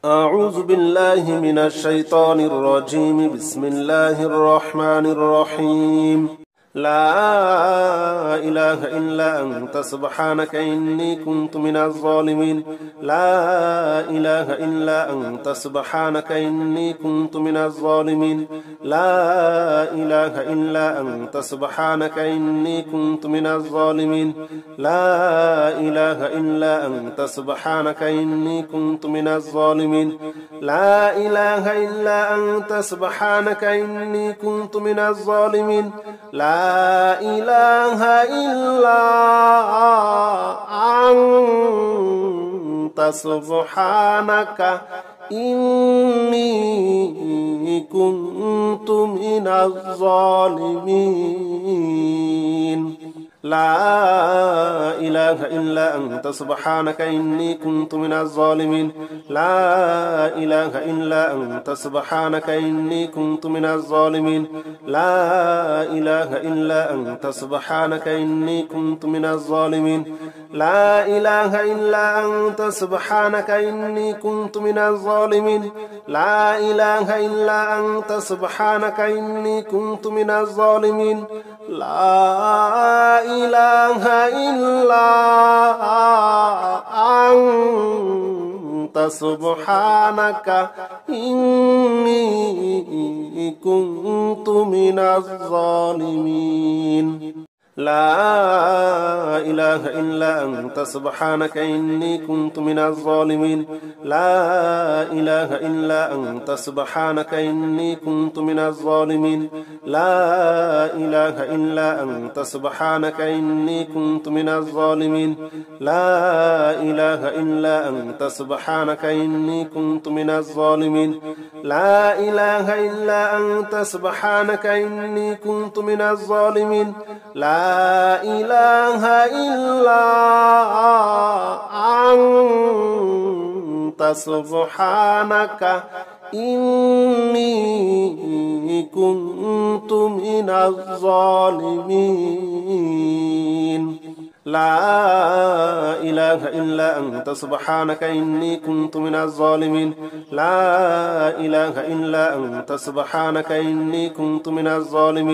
أعوذ بالله من الشيطان الرجيم. بسم الله الرحمن الرحيم. لا إله إلا أنت سبحانك إني كنت من الظالمين. لا إله إلا أنت سبحانك إني كنت من الظالمين. لا إله إلا أنت سبحانك إني كنت من الظالمين. لا إله إلا أنت سبحانك إني كنت من الظالمين. لا إله إلا أنت سبحانك إني كنت من الظالمين. لا إله إلا أنت سبحانك إني كنت من الظالمين. لا إله إلا أنت سبحانك إني كنت من الظالمين. لا إله إلا أنت سبحانك إني كنت من الظالمين. لا إله إلا أنت سبحانك إني كنت من الظالمين. لا إله إلا أنت سبحانك إني كنت من الظالمين. لا إله إلا أنت سبحانك إني كنت من الظالمين. لا إله إلا أنت سبحانك إني كنت من الظالمين. لا إله إلا أنت سبحانك إني كنت من الظالمين. لا إله إلا أنت سبحانك إني كنت من الظالمين. لا إله إلا أنت سبحانك إني كنت من الظالمين. لا إله إلا أنت سبحانك إني كنت من الظالمين. لا إله إلا أنت سبحانك إني كنت من الظالمين. لا إله إلا أنت سبحانك إني كنت من الظالمين. لا إله إلا أنت سبحانك إني كنت من الظالمين. لا إله إلا أنت سبحانك إني كنت من الظالمين.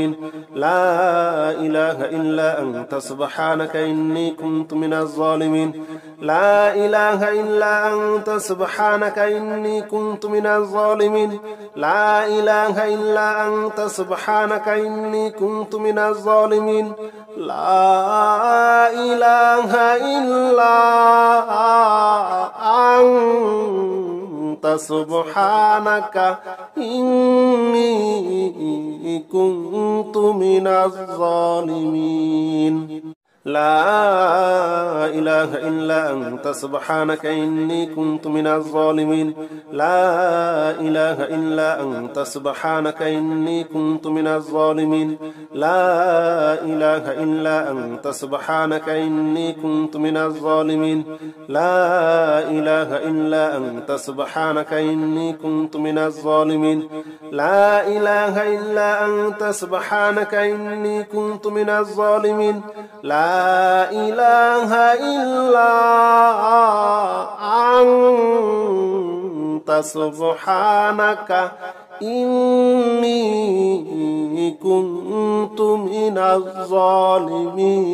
لا إله إلا أنت سبحانك إني كنت من الظالمين. لا إله إلا أنت سبحانك إني كنت من الظالمين. لا إله إلا أنت سبحانك إني كنت من الظالمين. لا إله إلا أنت سبحانك إني كنت من الظالمين. لا إله إلا أنت سبحانك إني كنت من الظالمين. لا إله إلا أنت سبحانك إني كنت من الظالمين. لا إله إلا أنت سبحانك إني كنت من الظالمين. لا إله إلا أنت سبحانك إني كنت من الظالمين. لا إله إلا أنت سبحانك إني كنت من الظالمين. لا إله إلا أنت سبحانك إني كنت من الظالمين.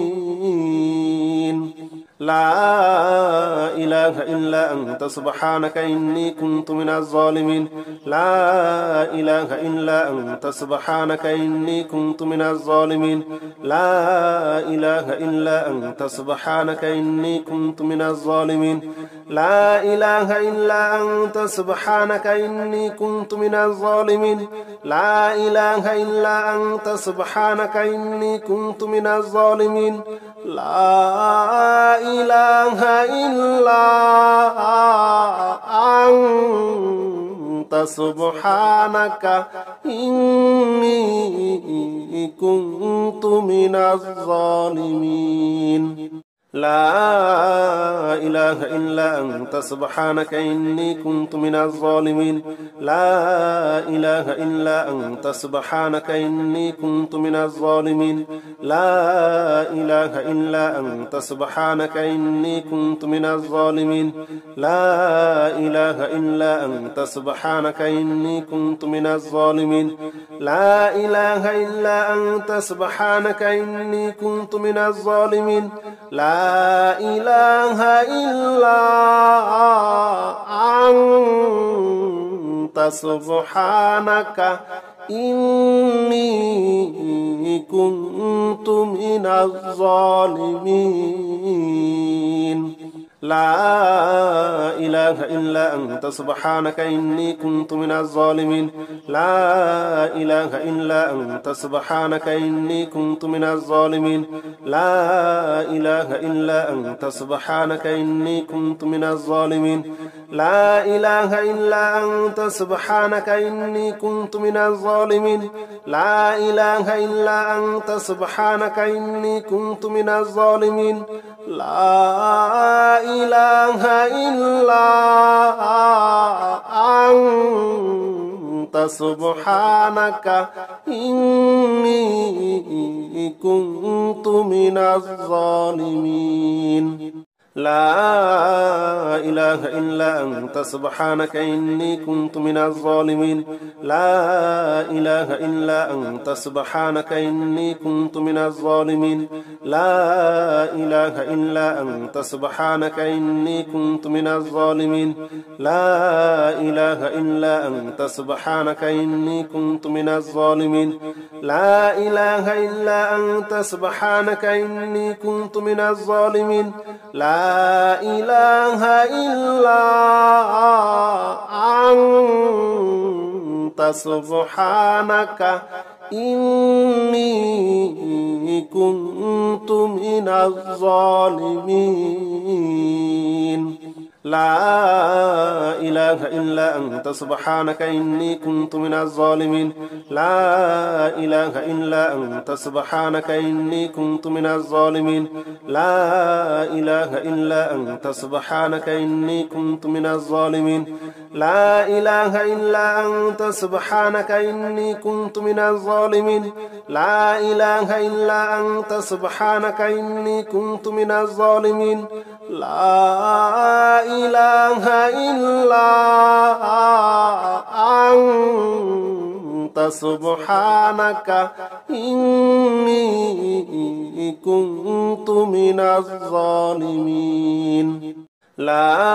لا إله إلا أنت سبحانك إني كنت من الظالمين. لا إله إلا أنت سبحانك إني كنت من الظالمين. لا إله إلا أنت سبحانك إني كنت من الظالمين. لا إله إلا أنت سبحانك إني كنت من الظالمين. لا إله إلا أنت سبحانك إني كنت من الظالمين. لا إله إلا أنت سبحانك إني كنت من الظالمين. لا إله إلا أنت سبحانك إني كنت من الظالمين لا إله إلا أنت سبحانك إني كنت من الظالمين لا إله إلا أنت سبحانك إني كنت من الظالمين لا إله إلا أنت سبحانك إني كنت من الظالمين لا إله إلا أنت سبحانك إني كنت من الظالمين لا إله إلا أنت سبحانك إني كنت من الظالمين لا إله إلا أنت سبحانك إني كنت من الظالمين لا إله إلا أنت سبحانك إني كنت من الظالمين لا إله إلا أنت سبحانك إني كنت من الظالمين لا إله إلا أنت سبحانك إني كنت من الظالمين لا إله إلا أنت سبحانك إني كنت من الظالمين لا إله إلا أنت سبحانك إني كنت من الظالمين لا إله إلا أنت سبحانك إني كنت من الظالمين لا إله إلا أنت سبحانك إني كنت من الظالمين لا إله إلا أنت سبحانك إني كنت من الظالمين لا إله إلا أنت سبحانك إني كنت من الظالمين لا إله إلا أنت سبحانك إني كنت من الظالمين لا إله إلا أنت سبحانك إني كنت من الظالمين لا إله إلا أنت سبحانك إني كنت من الظالمين لا إله إلا أنت سبحانك إني كنت من الظالمين لا إله إلا أنت سبحانك إني كنت من الظالمين لا إله إلا أنت سبحانك إني كنت من الظالمين لا إله إلا أنت سبحانك إني كنت من الظالمين لا إله إلا أنت سبحانك إني كنت من الظالمين لا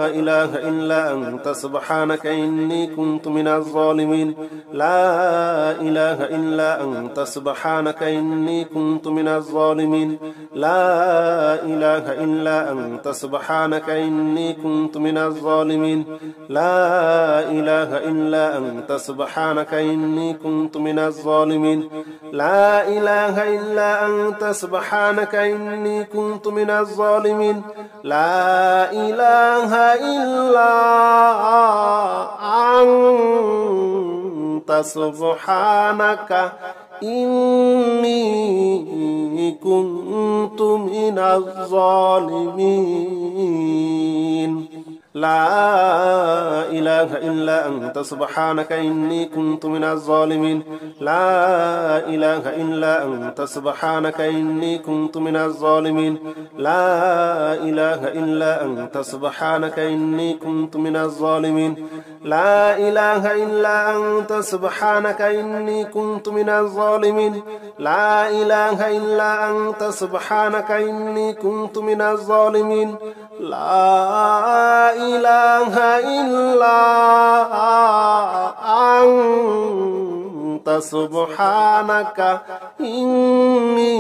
إله إلا أنت سبحانك إني كنت من الظالمين لا إله إلا أنت سبحانك إني كنت من الظالمين لا إله إلا أنت سبحانك إني كنت من الظالمين لا إله إلا أنت سبحانك إني كنت من الظالمين لا إله إلا أنت سبحانك إني كنت من الظالمين لا إله إلا أنت سبحانك إني كنت من الظالمين لا إله إلا أنت سبحانك إني كنت من الظالمين لا إله إلا أنت سبحانك إني كنت من الظالمين لا إله إلا أنت سبحانك إني كنت من الظالمين لا إله إلا أنت سبحانك إني كنت من الظالمين لا إله إلا أنت سبحانك إني كنت من الظالمين لا إله إلا أنت سبحانك إني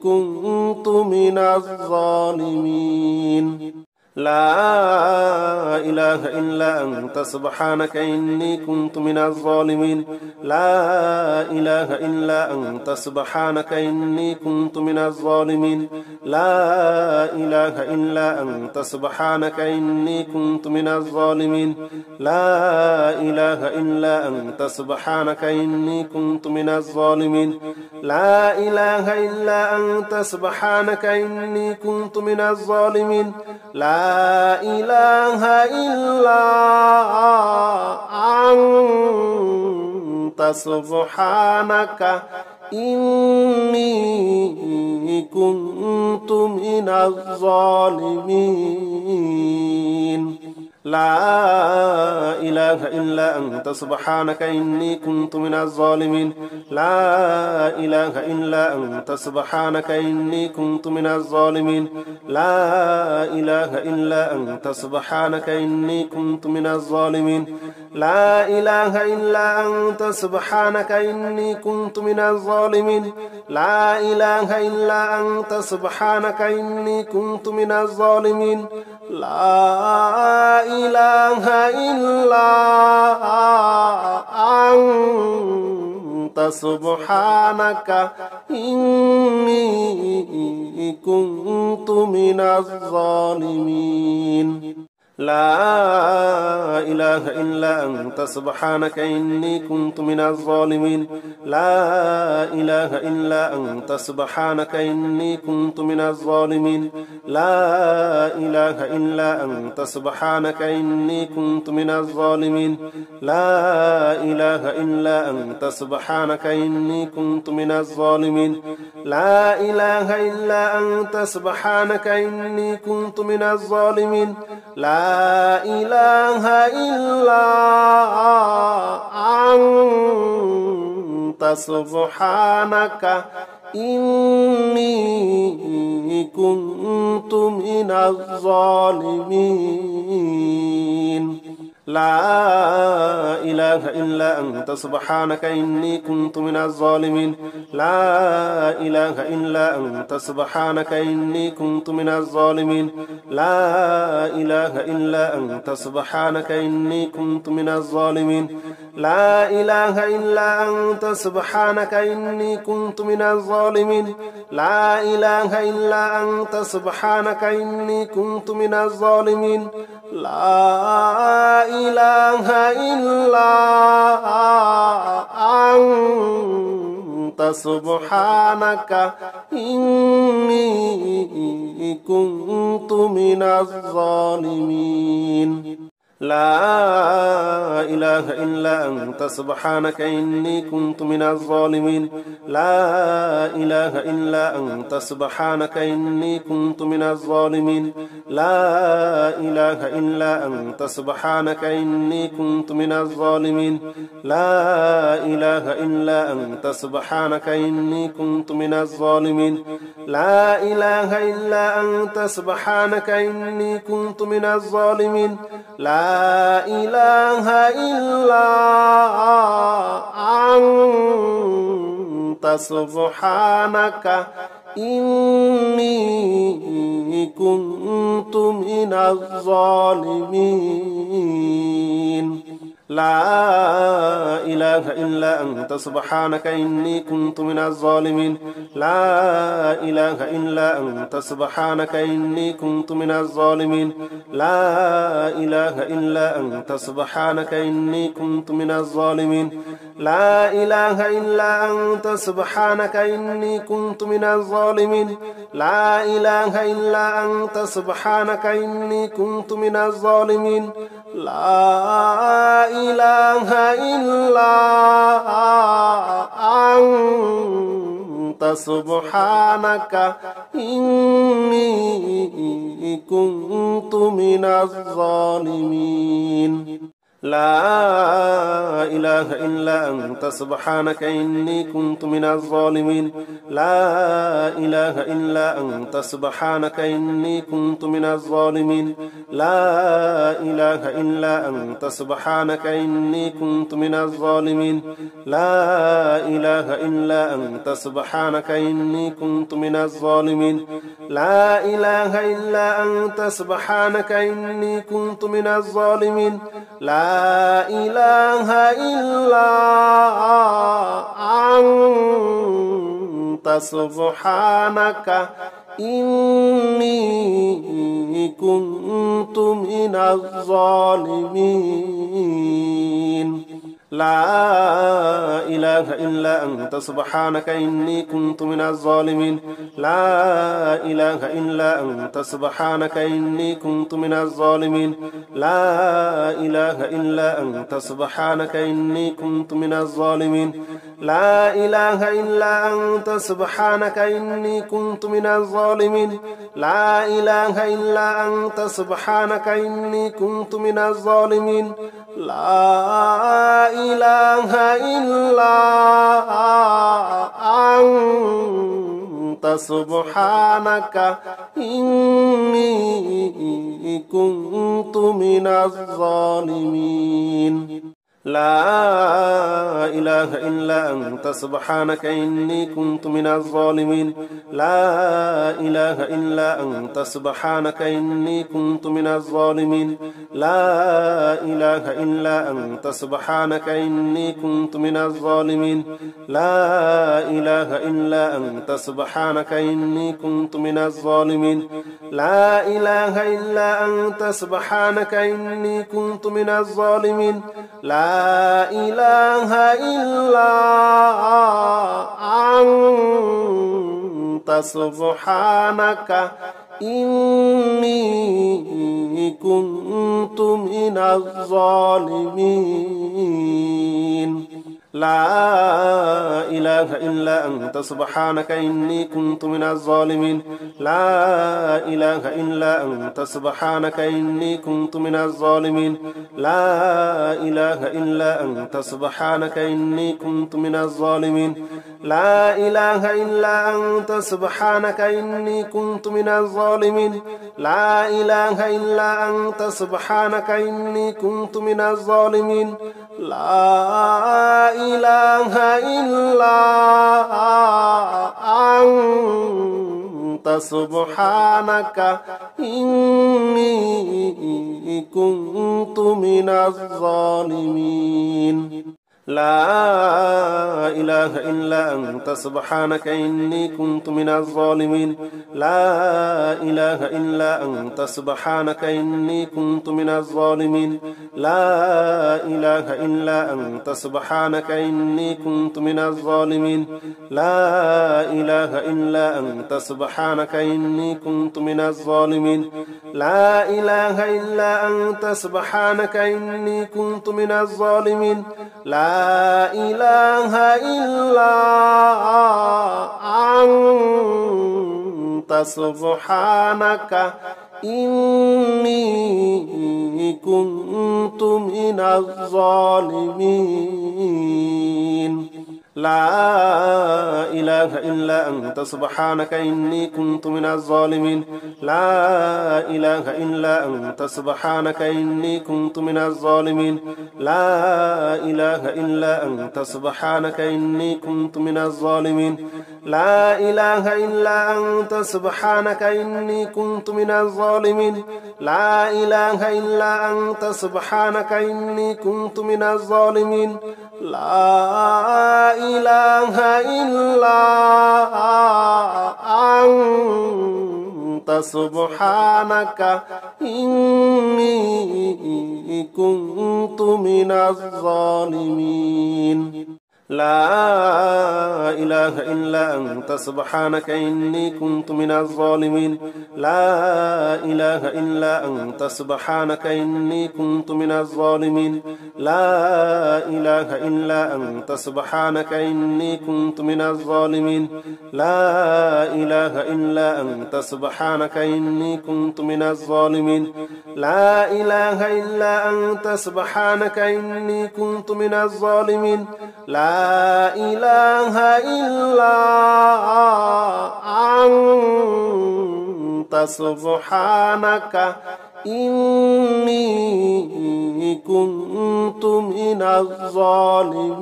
كنت من الظالمين لا إله إلا أنت سبحانك إني كنت من الظالمين لا إله إلا أنت سبحانك إني كنت من الظالمين لا إله إلا أنت سبحانك إني كنت من الظالمين لا إله إلا أنت سبحانك إني كنت من الظالمين لا إله إلا أنت سبحانك إني كنت من الظالمين لا إله إلا أنت سبحانك إني كنت من الظالمين لا إله إلا أنت سبحانك إني كنت من الظالمين لا إله إلا أنت سبحانك إني كنت من الظالمين لا إله إلا أنت سبحانك إني كنت من الظالمين لا إله إلا أنت سبحانك إني كنت من الظالمين لا إله إلا أنت سبحانك إني كنت من الظالمين لا إله إلا أنت سبحانك إني كنت من الظالمين لا إله إلا أنت سبحانك إني كنت من الظالمين لا إله إلا أنت سبحانك إني كنت من الظالمين لا إله إلا أنت سبحانك إني كنت من الظالمين لا إله إلا أنت سبحانك إني كنت من الظالمين لا إله إلا أنت سبحانك إني كنت من الظالمين لا إله إلا أنت سبحانك إني كنت من الظالمين لا إله إلا أنت سبحانك إني كنت من الظالمين لا إله إلا أنت سبحانك إني كنت من الظالمين لا إله إلا أنت سبحانك إني كنت من الظالمين لا إله إلا أنت سبحانك إني كنت من الظالمين لا إله إلا أنت سبحانك إني كنت من الظالمين لا إله إلا أنت سبحانك إني كنت من الظالمين لا إله إلا أنت سبحانك إني كنت من الظالمين لا إله إلا أنت سبحانك إني كنت من الظالمين لا إله إلا أنت سبحانك إني كنت من الظالمين لا إله إلا أنت سبحانك إني كنت من الظالمين لا إله إلا أنت سبحانك إني كنت من الظالمين لا إله إلا أنت سبحانك إني كنت من الظالمين لا إله إلا أنت سبحانك إني كنت من الظالمين لا إله إلا أنت سبحانك إني كنت من الظالمين لا إله إلا أنت سبحانك إني كنت من الظالمين لا إله إلا أنت سبحانك إني كنت من الظالمين لا إله إلا أنت سبحانك إني كنت من الظالمين لا إله إلا أنت سبحانك إني كنت من الظالمين لا إله إلا أنت سبحانك إني كنت من الظالمين لا إله إلا أنت سبحانك إني كنت من الظالمين لا إله إلا أنت سبحانك إني كنت من الظالمين لا إله إلا أنت سبحانك إني كنت من الظالمين لا إله إلا أنت سبحانك إني كنت من الظالمين لا إله إلا أنت سبحانك إني كنت من الظالمين لا إله إلا أنت سبحانك إني كنت من الظالمين لا إله إلا أنت سبحانك إني كنت من الظالمين لا إله إلا أنت سبحانك إني كنت من الظالمين لا إله إلا أنت سبحانك إني كنت من الظالمين لا إله إلا أنت سبحانك إني كنت من الظالمين لا إله إلا أنت سبحانك إني كنت من الظالمين لا إله إلا أنت سبحانك إني كنت من الظالمين لا إله إلا أنت سبحانك إني كنت من الظالمين لا إله إلا أنت سبحانك إني كنت من الظالمين لا إله إلا أنت سبحانك إني كنت من الظالمين لا إله إلا أنت سبحانك إني كنت من الظالمين لا إله إلا أنت سبحانك إني كنت من الظالمين لا إله إلا أنت سبحانك إني كنت من الظالمين لا إله إلا أنت سبحانك إني كنت من الظالمين لا إله إلا أنت سبحانك إني كنت من الظالمين لا إله إلا أنت سبحانك إني كنت من الظالمين لا إله إلا أنت سبحانك إني كنت من الظالمين لا إله إلا أنت سبحانك إني كنت من الظالمين لا إله إلا أنت سبحانك إني كنت من الظالمين لا إله إلا أنت سبحانك إني كنت من الظالمين لا إله إلا أنت سبحانك إني كنت من الظالمين لا إله إلا أنت سبحانك إني كنت من الظالمين لا إله إلا أنت سبحانك إني كنت من الظالمين لا إله إلا أنت سبحانك إني كنت من الظالمين لا إله إلا أنت سبحانك إني كنت من الظالمين لا إله إلا أنت سبحانك إني كنت من الظالمين لا إله إلا أنت سبحانك إني كنت من الظالمين لا إله إلا أنت سبحانك إني كنت من الظالمين لا إله إلا أنت سبحانك إني كنت من الظالمين لا إله إلا أنت سبحانك إني كنت من الظالمين لا إله إلا أنت سبحانك إني كنت من الظالمين لا إله إلا أنت سبحانك إني كنت من الظالمين لا إله إلا أنت سبحانك إني كنت من الظالمين لا إله إلا أنت سبحانك إني كنت من الظالمين لا إله إلا أنت سبحانك إني كنت من الظالمين لا إله إلا أنت سبحانك إني كنت من الظالمين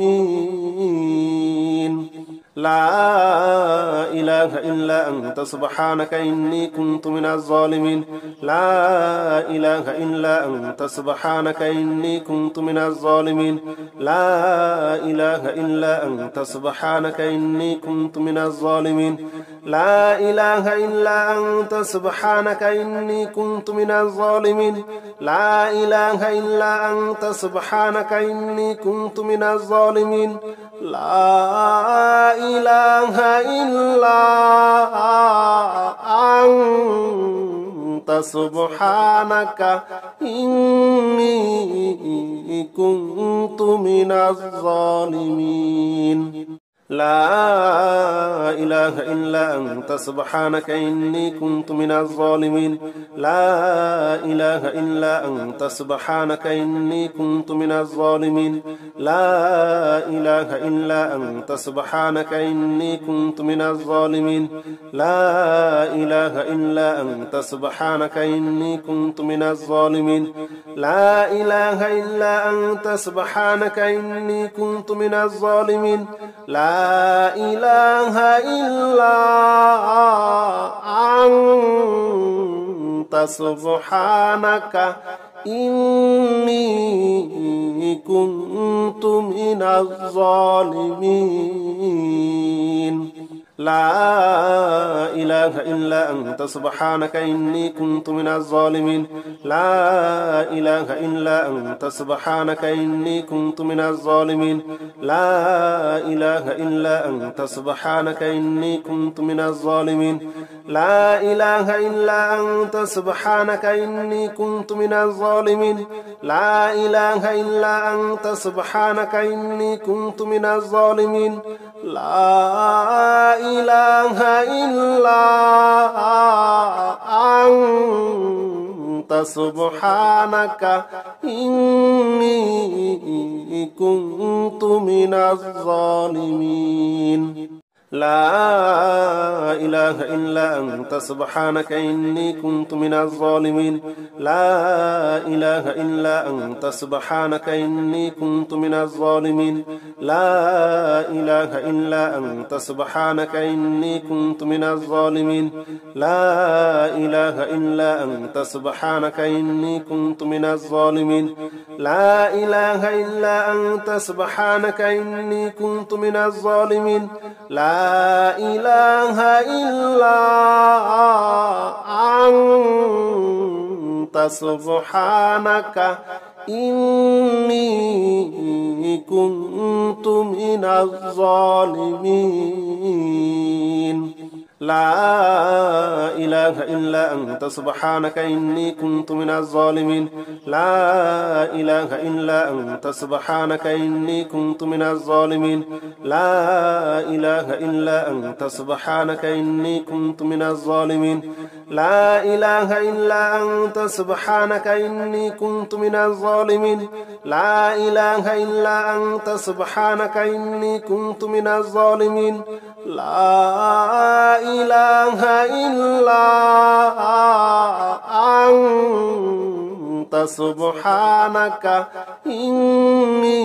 لا إله إلا أنت سبحانك إني كنت من الظالمين لا إله إلا أنت سبحانك إني كنت من الظالمين لا إله إلا أنت سبحانك إني كنت من الظالمين لا إله إلا أنت سبحانك إني كنت من الظالمين لا إله إلا أنت سبحانك إني كنت من الظالمين لا إله إلا أنت سبحانك إني كنت من الظالمين لا إله إلا أنت سبحانك إني كنت من الظالمين لا إله إلا أنت سبحانك إني كنت من الظالمين لا إله إلا أنت سبحانك إني كنت من الظالمين لا إله إلا أنت سبحانك إني كنت من الظالمين لا إله إلا أنت سبحانك إني كنت من الظالمين لا إله إلا أنت سبحانك إني كنت من الظالمين لا إله إلا أنت سبحانك إني كنت من الظالمين لا إله إلا أنت سبحانك إني كنت من الظالمين لا إله إلا أنت سبحانك إني كنت من الظالمين لا إله إلا أنت سبحانك إني كنت من الظالمين لا إله إلا أنت سبحانك إني كنت من الظالمين لا إله إلا أنت سبحانك إني كنت من الظالمين لا إله إلا أنت سبحانك إني كنت من الظالمين لا إله إلا أنت سبحانك إني كنت من الظالمين لا إله إلا أنت سبحانك إني كنت من الظالمين لا إله إلا أنت سبحانك إني كنت من الظالمين لا إله إلا أنت سبحانك إني كنت من الظالمين لا إله إلا أنت سبحانك إني كنت من الظالمين لا إله إلا أنت سبحانك إني كنت من الظالمين لا إله إلا أنت سبحانك إني كنت من الظالمين لا إله إلا أنت سبحانك إني كنت من الظالمين لا إله إلا أنت سبحانك إني كنت من الظالمين لا إله إلا أنت سبحانك إني كنت من الظالمين لا إله إلا أنت سبحانك إني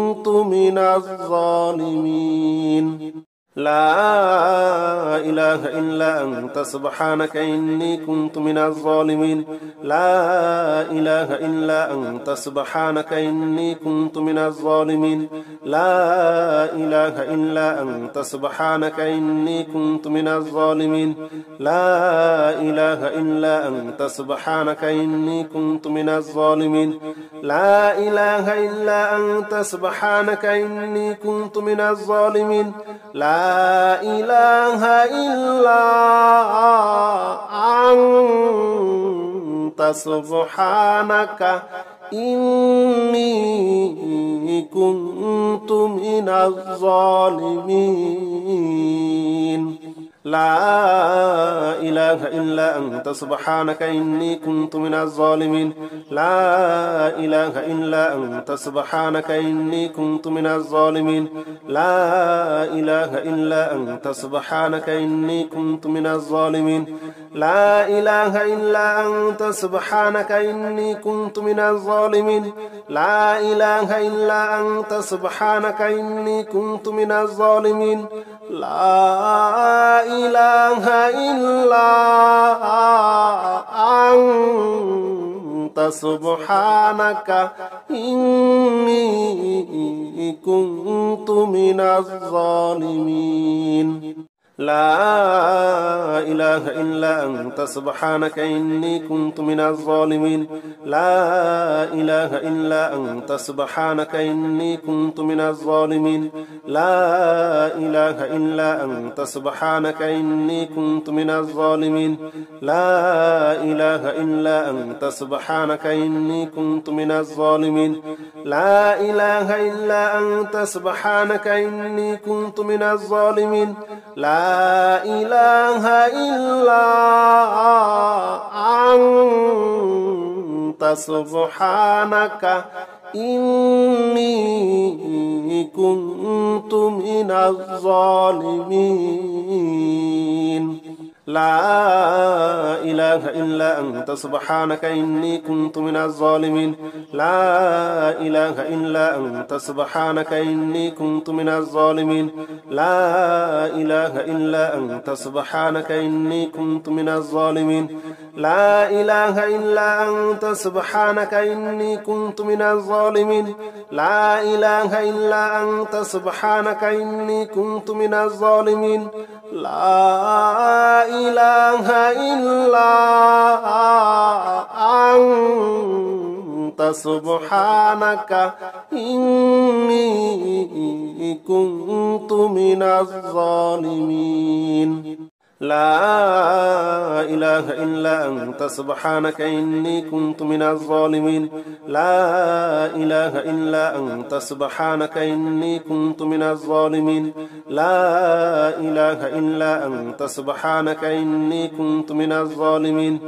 كنت من الظالمين لا إله إلا أنت سبحانك إني كنت من الظالمين لا إله إلا أنت سبحانك إني كنت من الظالمين لا إله إلا أنت سبحانك إني كنت من الظالمين لا إله إلا أنت سبحانك إني كنت من الظالمين لا إله إلا أنت سبحانك إني كنت من الظالمين لا إله إلا أنت سبحانك إني كنت من الظالمين لا إله إلا أنت سبحانك إني كنت من الظالمين لا إله إلا أنت سبحانك إني كنت من الظالمين لا إله إلا أنت سبحانك إني كنت من الظالمين لا إله إلا أنت سبحانك إني كنت من الظالمين لا إله إلا أنت سبحانك إني كنت من الظالمين لا إله إلا أنت سبحانك إني كنت من الظالمين لا إله إلا أنت سبحانك إني كنت من الظالمين لا إله إلا أنت سبحانك إني كنت من الظالمين لا إله إلا أنت سبحانك إني كنت من الظالمين لا إله إلا أنت سبحانك إني كنت من الظالمين لا إله إلا أنت سبحانك إني كنت من الظالمين لا إله إلا أنت سبحانك إني كنت من الظالمين لا إله إلا أنت سبحانك إني كنت من الظالمين لا إله إلا أنت سبحانك إني كنت من الظالمين لا إله إلا أنت سبحانك إني كنت من الظالمين لا إله إلا أنت سبحانك إني كنت من الظالمين لا إله إلا أنت سبحانك إني كنت من الظالمين لا إله إلا أنت سبحانك إني كنت من الظالمين لا إله إلا أنت سبحانك إني كنت من الظالمين لا إله إلا أنت سبحانك إني كنت من الظالمين لا إله إلا أنت سبحانك إني كنت من الظالمين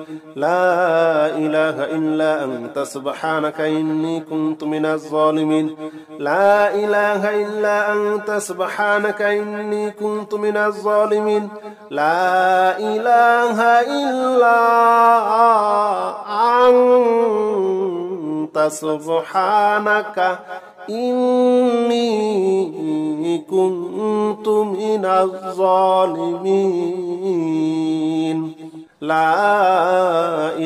لا إله إلا أنت سبحانك إني كنت من الظالمين لا إله إلا أنت سبحانك إني كنت من الظالمين لا إله إلا أنت سبحانك إني كنت من الظالمين لا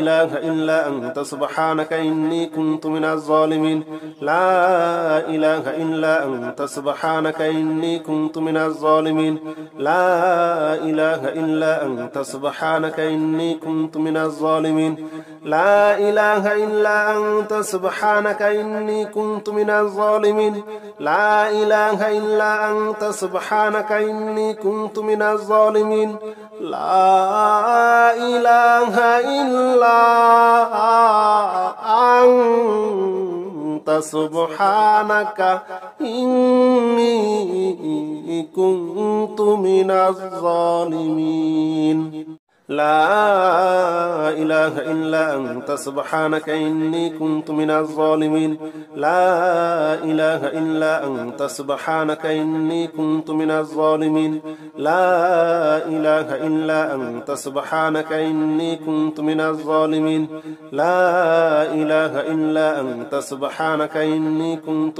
إله إلا أنت سبحانك إني كنت من الظالمين لا إله إلا أنت سبحانك إني كنت من الظالمين لا إله إلا أنت سبحانك إني كنت من الظالمين لا إله إلا أنت سبحانك إني كنت من الظالمين لا إله إلا أنت سبحانك إني كنت من الظالمين لا إله إلا أنت سبحانك إني كنت من الظالمين لا إله إلا أنت سبحانك إني كنت من الظالمين لا إله إلا أنت سبحانك إني كنت من الظالمين لا إله إلا أنت سبحانك إني كنت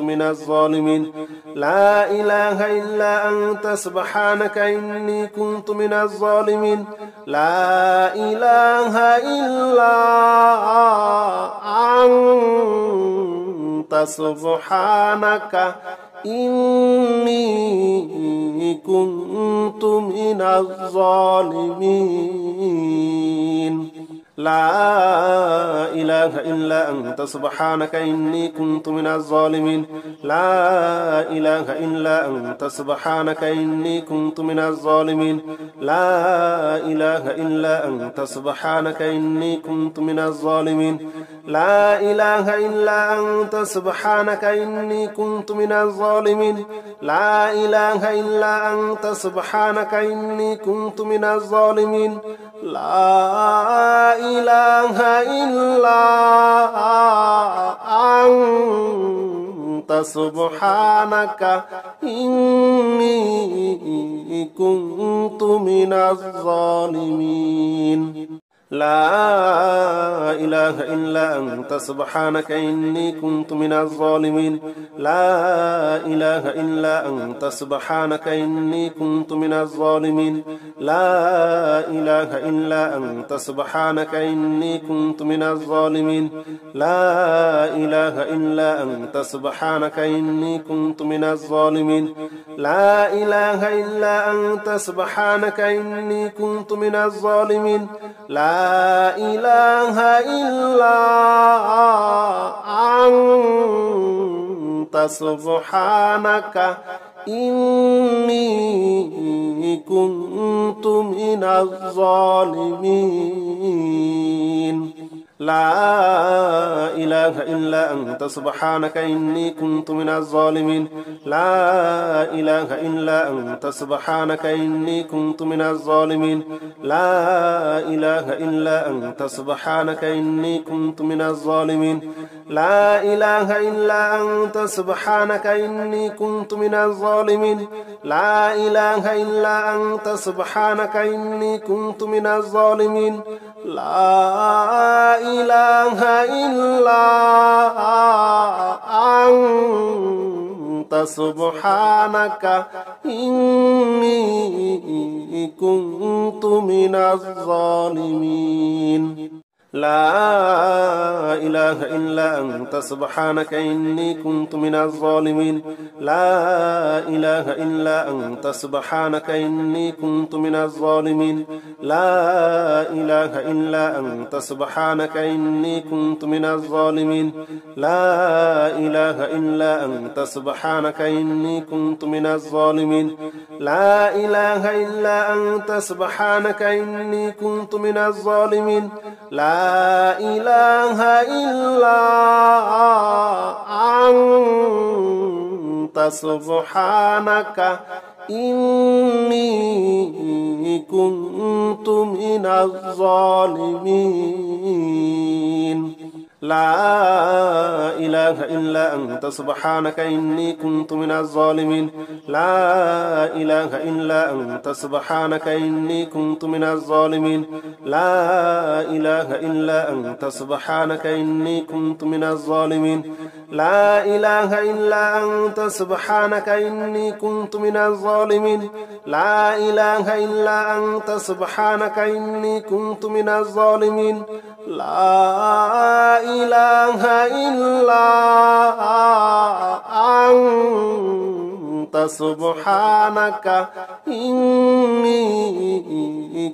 من الظالمين لا إله إلا أنت سبحانك إني كنت من الظالمين لا إله إلا أنت سبحانك إني كنت من الظالمين لا إله إلا أنت سبحانك إني كنت من الظالمين لا إله إلا أنت سبحانك إني كنت من الظالمين لا إله إلا أنت سبحانك إني كنت من الظالمين لا إله إلا أنت سبحانك إني كنت من الظالمين لا إله إلا أنت سبحانك إني كنت من الظالمين لا إله إلا أنت سبحانك إني كنت من الظالمين لا إله إلا أنت سبحانك إني كنت من الظالمين لا إله إلا أنت سبحانك إني كنت من الظالمين لا إله إلا أنت سبحانك إني كنت من الظالمين لا إله إلا أنت سبحانك إني كنت من الظالمين لا إله إلا أنت سبحانك إني كنت من الظالمين لا إله إلا أنت سبحانك إني كنت من الظالمين لا إله إلا أنت سبحانك إني كنت من الظالمين لا إله إلا أنت سبحانك إني كنت من الظالمين لا إله إلا أنت سبحانك إني كنت من الظالمين لا إله إلا أنت سبحانك إني كنت من الظالمين لا إله إلا أنت سبحانك إني كنت من الظالمين لا إله إلا أنت سبحانك إني كنت من الظالمين لا إله إلا أنت سبحانك إني كنت من الظالمين لا إله إلا أنت سبحانك إني كنت من الظالمين لا إله إلا أنت سبحانك إني كنت من الظالمين لا إله إلا أنت سبحانك إني كنت من الظالمين لا إله إلا أنت سبحانك إني كنت من الظالمين لا إله إلا أنت سبحانك إني كنت من الظالمين لا إله إلا أنت سبحانك إني كنت من الظالمين لا إله إلا أنت سبحانك إني كنت من الظالمين لا إله إلا أنت سبحانك إني كنت من الظالمين لا إله إلا أنت سبحانك إني كنت من الظالمين لا إله إلا أنت سبحانك إني كنت من الظالمين لا إله إلا أنت سبحانك إني كنت من الظالمين لا إله إلا أنت سبحانك إني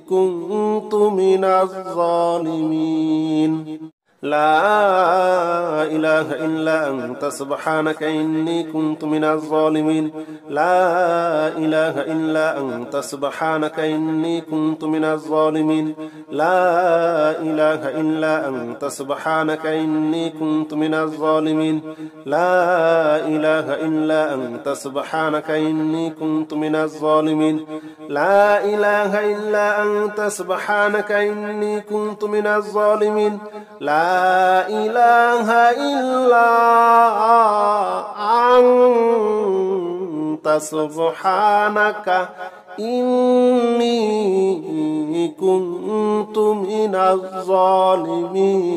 كنت من الظالمين لا إله إلا أنت سبحانك إني كنت من الظالمين لا إله إلا أنت سبحانك إني كنت من الظالمين لا إله إلا أنت سبحانك إني كنت من الظالمين لا إله إلا أنت سبحانك إني كنت من الظالمين لا إله إلا أنت سبحانك إني كنت من الظالمين لا إله إلا أنت سبحانك إني كنت من الظالمين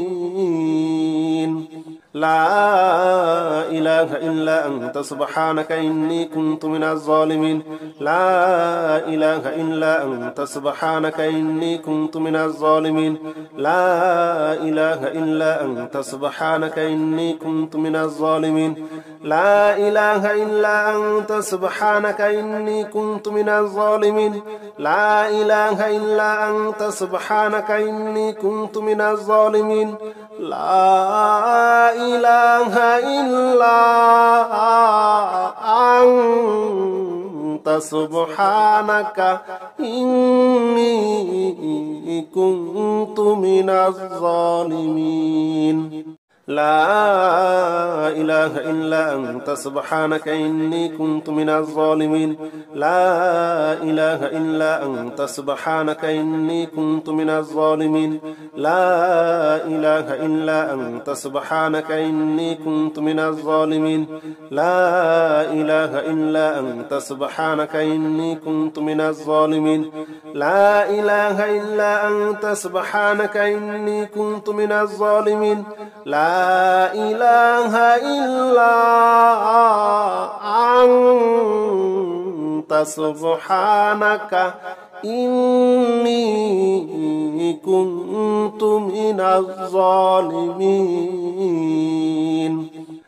لا إله إلا أنت سبحانك إني كنت من الظالمين لا إله إلا أنت سبحانك إني كنت من الظالمين لا إله إلا أنت سبحانك إني كنت من الظالمين لا إله إلا أنت سبحانك إني كنت من الظالمين لا إله إلا أنت سبحانك إني كنت من الظالمين لا إله إلا أنت سبحانك إني كنت من الظالمين لا إله إلا أنت سبحانك إني كنت من الظالمين لا إله إلا أنت سبحانك إني كنت من الظالمين لا إله إلا أنت سبحانك إني كنت من الظالمين لا إله إلا أنت سبحانك إني كنت من الظالمين لا إله إلا أنت سبحانك إني كنت من الظالمين لا إله إلا أنت سبحانك إني كنت من الظالمين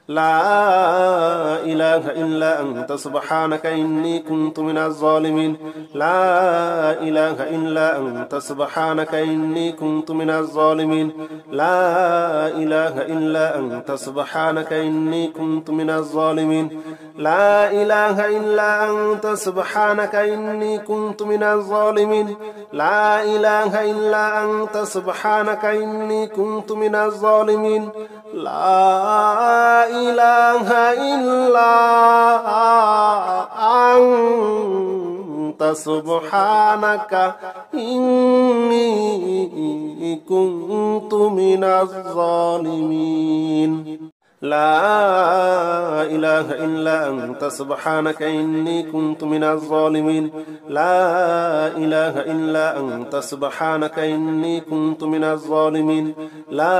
لا إله إلا أنت سبحانك إني كنت من الظالمين لا إله إلا أنت سبحانك إني كنت من الظالمين لا إله إلا أنت سبحانك إني كنت من الظالمين لا إله إلا أنت سبحانك إني كنت من الظالمين لا إله إلا أنت سبحانك إني كنت من الظالمين لا إله إلا أنت سبحانك إني كنت من الظالمين لا إله إلا أنت سبحانك إني كنت من الظالمين لا إله إلا أنت سبحانك إني كنت من الظالمين لا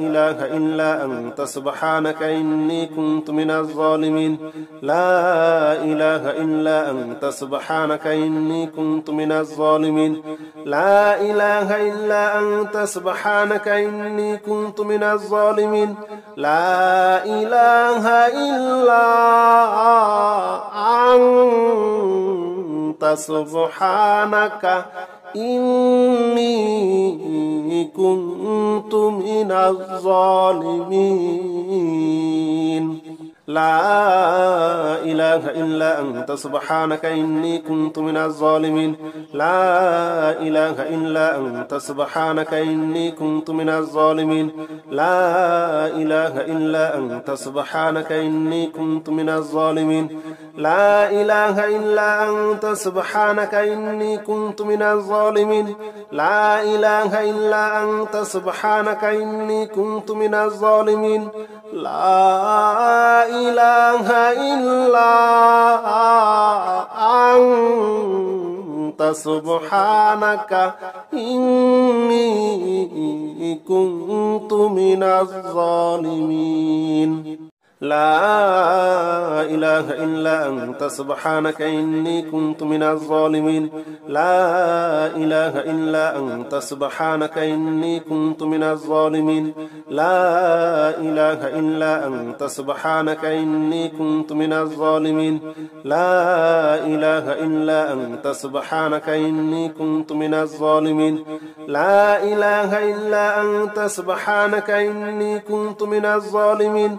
إله إلا أنت سبحانك إني كنت من الظالمين لا إله إلا أنت سبحانك إني كنت من الظالمين لا إله إلا أنت سبحانك إني كنت من الظالمين لا إله إلا أنت سبحانك إني كنت من الظالمين لا إله إلا أنت سبحانك إني كنت من الظالمين لا إله إلا أنت سبحانك إني كنت من الظالمين لا إله إلا أنت سبحانك إني كنت من الظالمين لا إله إلا أنت سبحانك إني كنت من الظالمين لا إله إلا أنت سبحانك إني كنت من الظالمين لا إله إلا أنت سبحانك إني كنت من الظالمين لا إله إلا أنت سبحانك إني كنت من الظالمين لا إله إلا أنت سبحانك إني كنت من الظالمين لا إله إلا أنت سبحانك إني كنت من الظالمين لا إله إلا أنت سبحانك إني كنت من الظالمين لا إله إلا أنت سبحانك إني كنت من الظالمين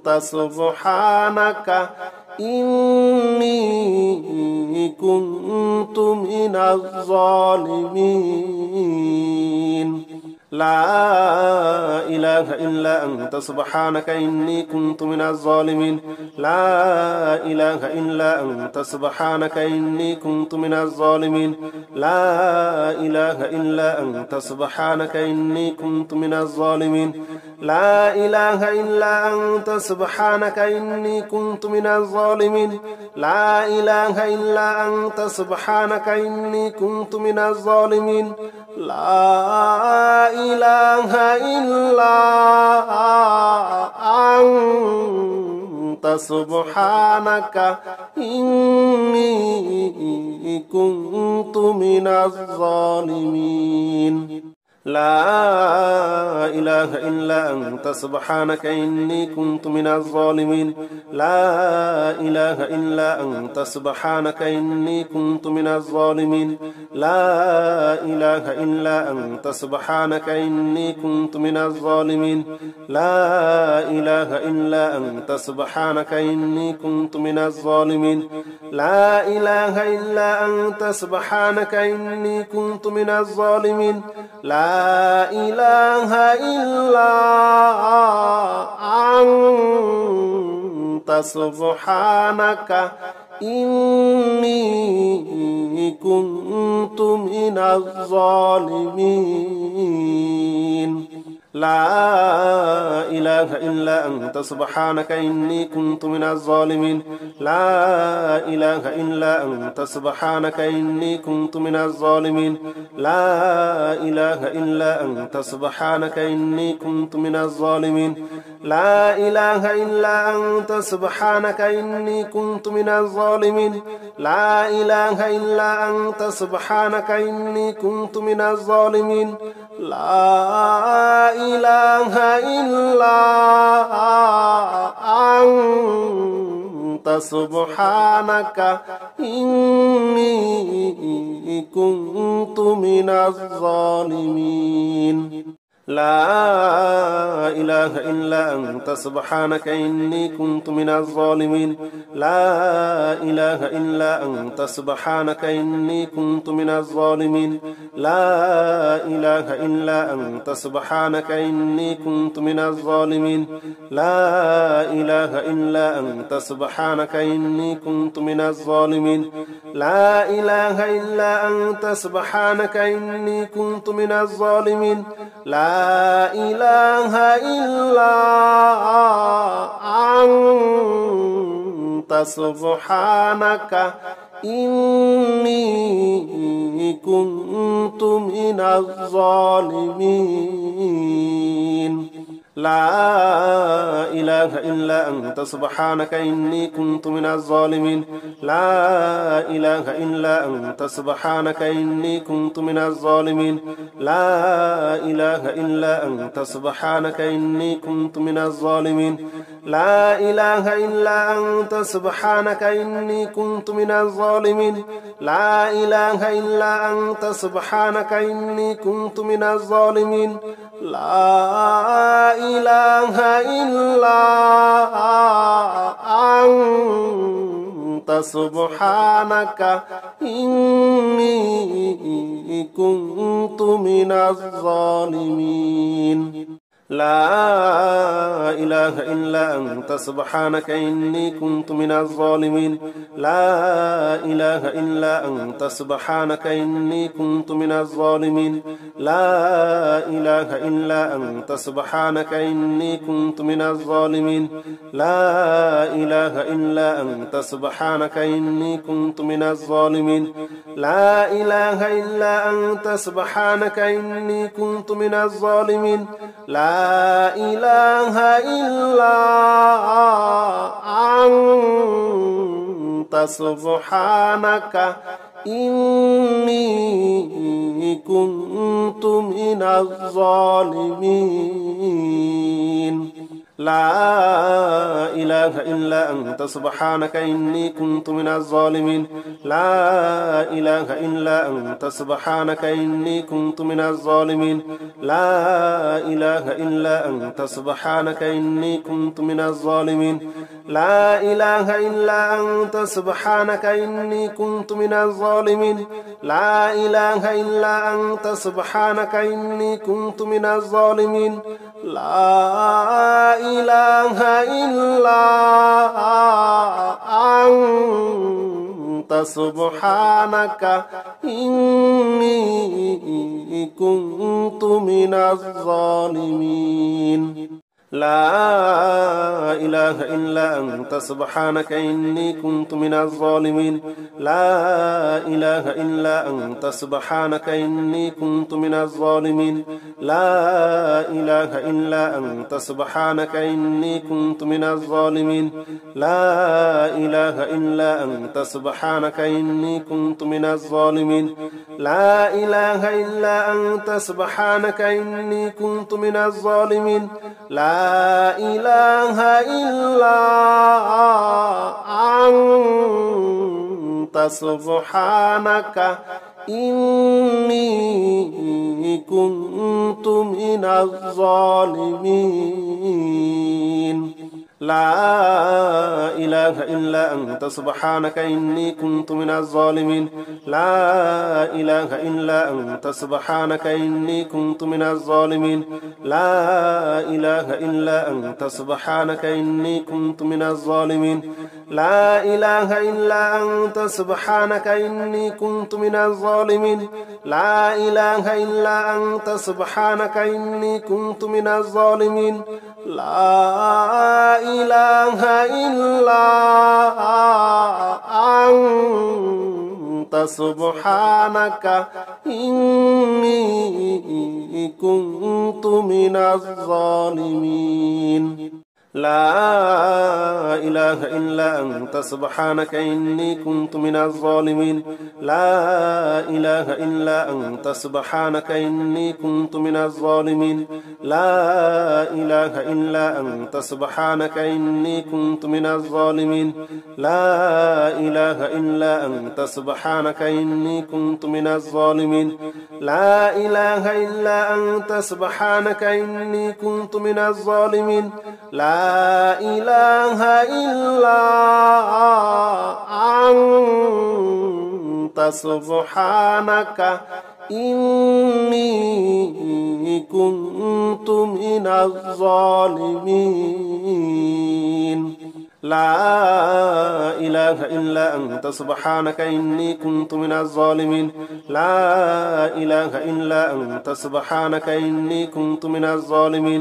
لا إله إلا أنت سبحانك إني كنت من الظالمين لا إله إلا أنت سبحانك إني كنت من الظالمين لا إله إلا أنت سبحانك إني كنت من الظالمين لا إله إلا أنت سبحانك إني كنت من الظالمين لا إله إلا أنت سبحانك إني كنت من الظالمين لا إله إلا أنت سبحانك إني كنت من الظالمين لا إله إلا أنت سبحانك إني كنت من الظالمين لا إله إلا أنت سبحانك إني كنت من الظالمين لا إله إلا أنت سبحانك إني كنت من الظالمين لا إله إلا أنت سبحانك إني كنت من الظالمين لا إله إلا أنت سبحانك إني كنت من الظالمين لا إله إلا أنت سبحانك إني كنت من الظالمين لا إله إلا أنت سبحانك إني كنت من الظالمين لا إله إلا أنت سبحانك إني كنت من الظالمين لا إله إلا أنت سبحانك إني كنت من الظالمين لا إله إلا أنت سبحانك إني كنت من الظالمين لا إله إلا أنت سبحانك إني كنت من الظالمين لا إله إلا أنت سبحانك إني كنت من الظالمين لا إله إلا أنت سبحانك إني كنت من الظالمين لا إله إلا أنت سبحانك إني كنت من الظالمين لا إله إلا أنت سبحانك إني كنت من الظالمين لا إله إلا أنت سبحانك إني كنت من الظالمين لا إله إلا أنت سبحانك إني كنت من الظالمين لا إله إلا أنت سبحانك إني كنت من الظالمين لا إله إلا أنت سبحانك إني كنت من الظالمين لا إله إلا أنت سبحانك إني كنت من الظالمين لا إله إلا أنت سبحانك إني كنت من الظالمين لا إله إلا أنت سبحانك إني كنت من الظالمين لا إله إلا أنت سبحانك إني كنت من الظالمين لا إله إلا أنت سبحانك إني كنت من الظالمين لا إله إلا أنت سبحانك إني كنت من الظالمين لا إله إلا أنت سبحانك إني كنت من الظالمين لا إله إلا أنت سبحانك إني كنت من الظالمين لا إله إلا أنت سبحانك إني كنت من الظالمين لا إله إلا أنت سبحانك إني كنت من الظالمين لا إله إلا أنت سبحانك إني كنت من الظالمين لا إله إلا أنت سبحانك إني كنت من الظالمين لا إله إلا أنت سبحانك إني كنت من الظالمين لا إله إلا أنت سبحانك إني كنت من الظالمين لا إله إلا أنت سبحانك إني كنت من الظالمين لا إله إلا أنت سبحانك إني كنت من الظالمين لا إله إلا أنت سبحانك إني كنت من الظالمين لا إله إلا أنت سبحانك إني كنت من الظالمين لا إله إلا أنت سبحانك إني كنت من الظالمين لا إله إلا أنت سبحانك إني كنت من الظالمين لا إله إلا أنت سبحانك إني كنت من الظالمين لا إله إلا أنت سبحانك إني كنت من الظالمين لا إله إلا أنت سبحانك إني كنت من الظالمين لا إله إلا أنت سبحانك إني كنت من الظالمين لا إله إلا أنت سبحانك إني كنت من الظالمين لا إله إلا أنت سبحانك إني كنت من الظالمين لا إله إلا أنت سبحانك إني كنت من الظالمين لا إله إلا أنت سبحانك إني كنت من الظالمين لا إله إلا أنت سبحانك إني كنت من الظالمين لا إله إلا أنت سبحانك إني كنت من الظالمين لا إله إلا أنت سبحانك إني كنت من الظالمين لا إله إلا أنت سبحانك إني كنت من الظالمين لا إله إلا أنت سبحانك إني كنت من الظالمين لا إله إلا أنت سبحانك إني كنت من الظالمين لا إله إلا أنت سبحانك إني كنت من الظالمين لا إله إلا أنت سبحانك إني كنت من الظالمين لا إله إلا أنت سبحانك إني كنت من الظالمين لا إله إلا أنت سبحانك إني كنت من الظالمين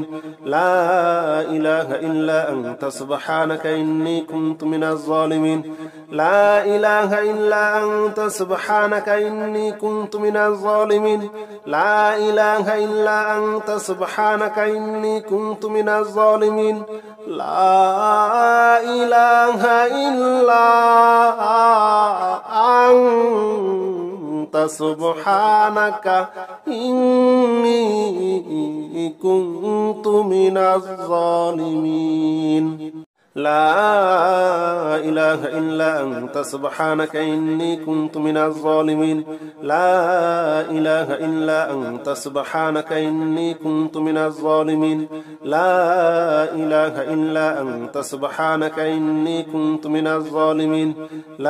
لا إله إلا أنت سبحانك إني كنت من الظالمين لا إله إلا أنت سبحانك إني كنت من الظالمين لا إله إلا أنت سبحانك إني كنت من الظالمين لا إله إلا أنت سبحانك إني كنت من الظالمين لا إله إلا أنت سبحانك إني كنت من الظالمين لا إله إلا أنت سبحانك إني كنت من الظالمين لا إله إلا أنت سبحانك إني كنت من الظالمين لا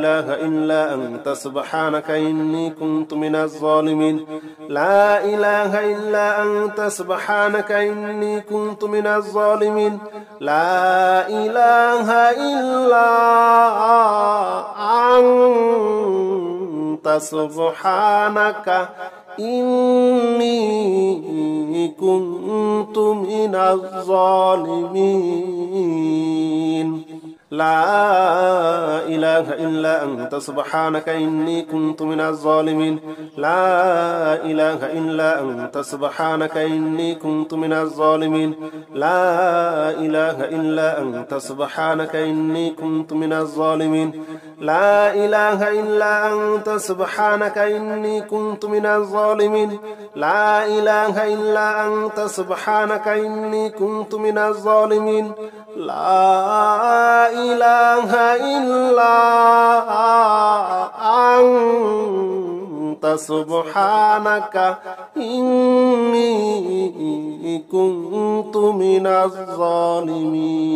إله إلا أنت سبحانك إني كنت من الظالمين لا إله إلا أنت سبحانك إني كنت من الظالمين لا إله إلا أنت سبحانك إني كنت من الظالمين لا إله إلا أنت سبحانك إني كنت من الظالمين لا إله إلا أنت سبحانك إني كنت من الظالمين لا إله إلا أنت سبحانك إني كنت من الظالمين لا إله إلا أنت سبحانك إني كنت من الظالمين لا إله إلا أنت سبحانك إني كنت من الظالمين لا إله إلا أنت سبحانك إني كنت من الظالمين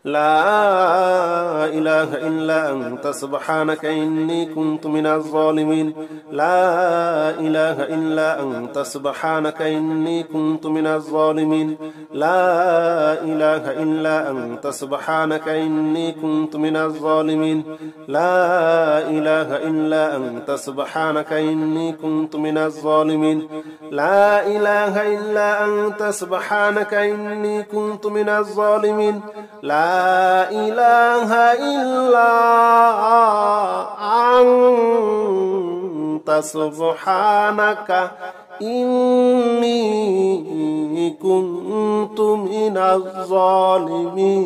لا إله إلا أنت سبحانك إني كنت من الظالمين لا إله إلا أنت سبحانك إني كنت من الظالمين لا إله إلا أنت سبحانك إني كنت من الظالمين لا إله إلا أنت سبحانك إني كنت من الظالمين لا إله إلا أنت سبحانك إني كنت من الظالمين لا إله إلا أنت سبحانك إني كنت من الظالمين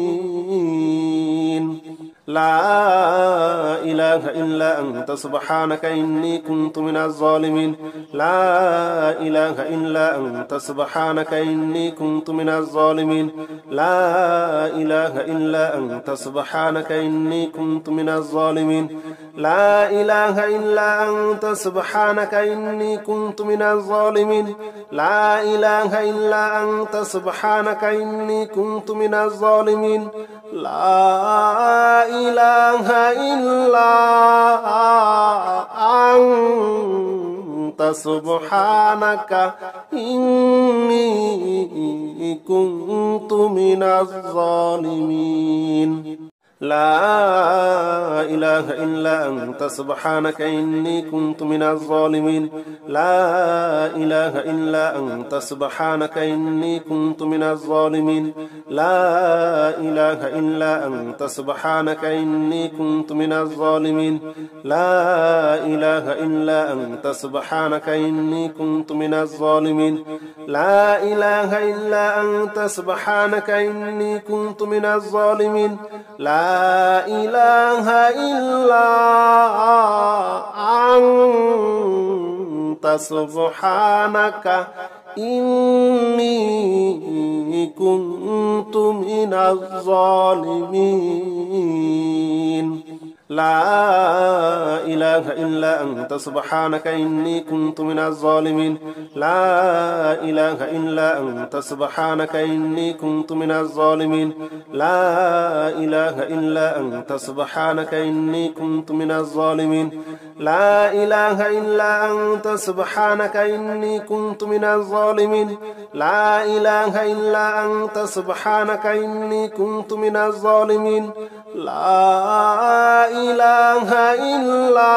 لا إله إلا أنت سبحانك إني كنت من الظالمين لا إله إلا أنت سبحانك إني كنت من الظالمين لا إله إلا أنت سبحانك إني كنت من الظالمين لا إله إلا أنت سبحانك إني كنت من الظالمين لا إله إلا أنت سبحانك إني كنت من الظالمين لا إله إلا أنت سبحانك إني كنت من الظالمين لا إله إلا أنت سبحانك إني كنت من الظالمين لا إله إلا أنت سبحانك إني كنت من الظالمين لا إله إلا أنت سبحانك إني كنت من الظالمين لا إله إلا أنت سبحانك إني كنت من الظالمين لا إله إلا أنت سبحانك إني كنت من الظالمين لا إله إلا أنت سبحانك إني كنت من الظالمين لا إله إلا أنت سبحانك إني كنت من الظالمين لا إله إلا أنت سبحانك إني كنت من الظالمين لا إله إلا أنت سبحانك إني كنت من الظالمين لا إله إلا أنت سبحانك إني كنت من الظالمين لا إله إلا أنت سبحانك إني كنت من الظالمين لا إله إلا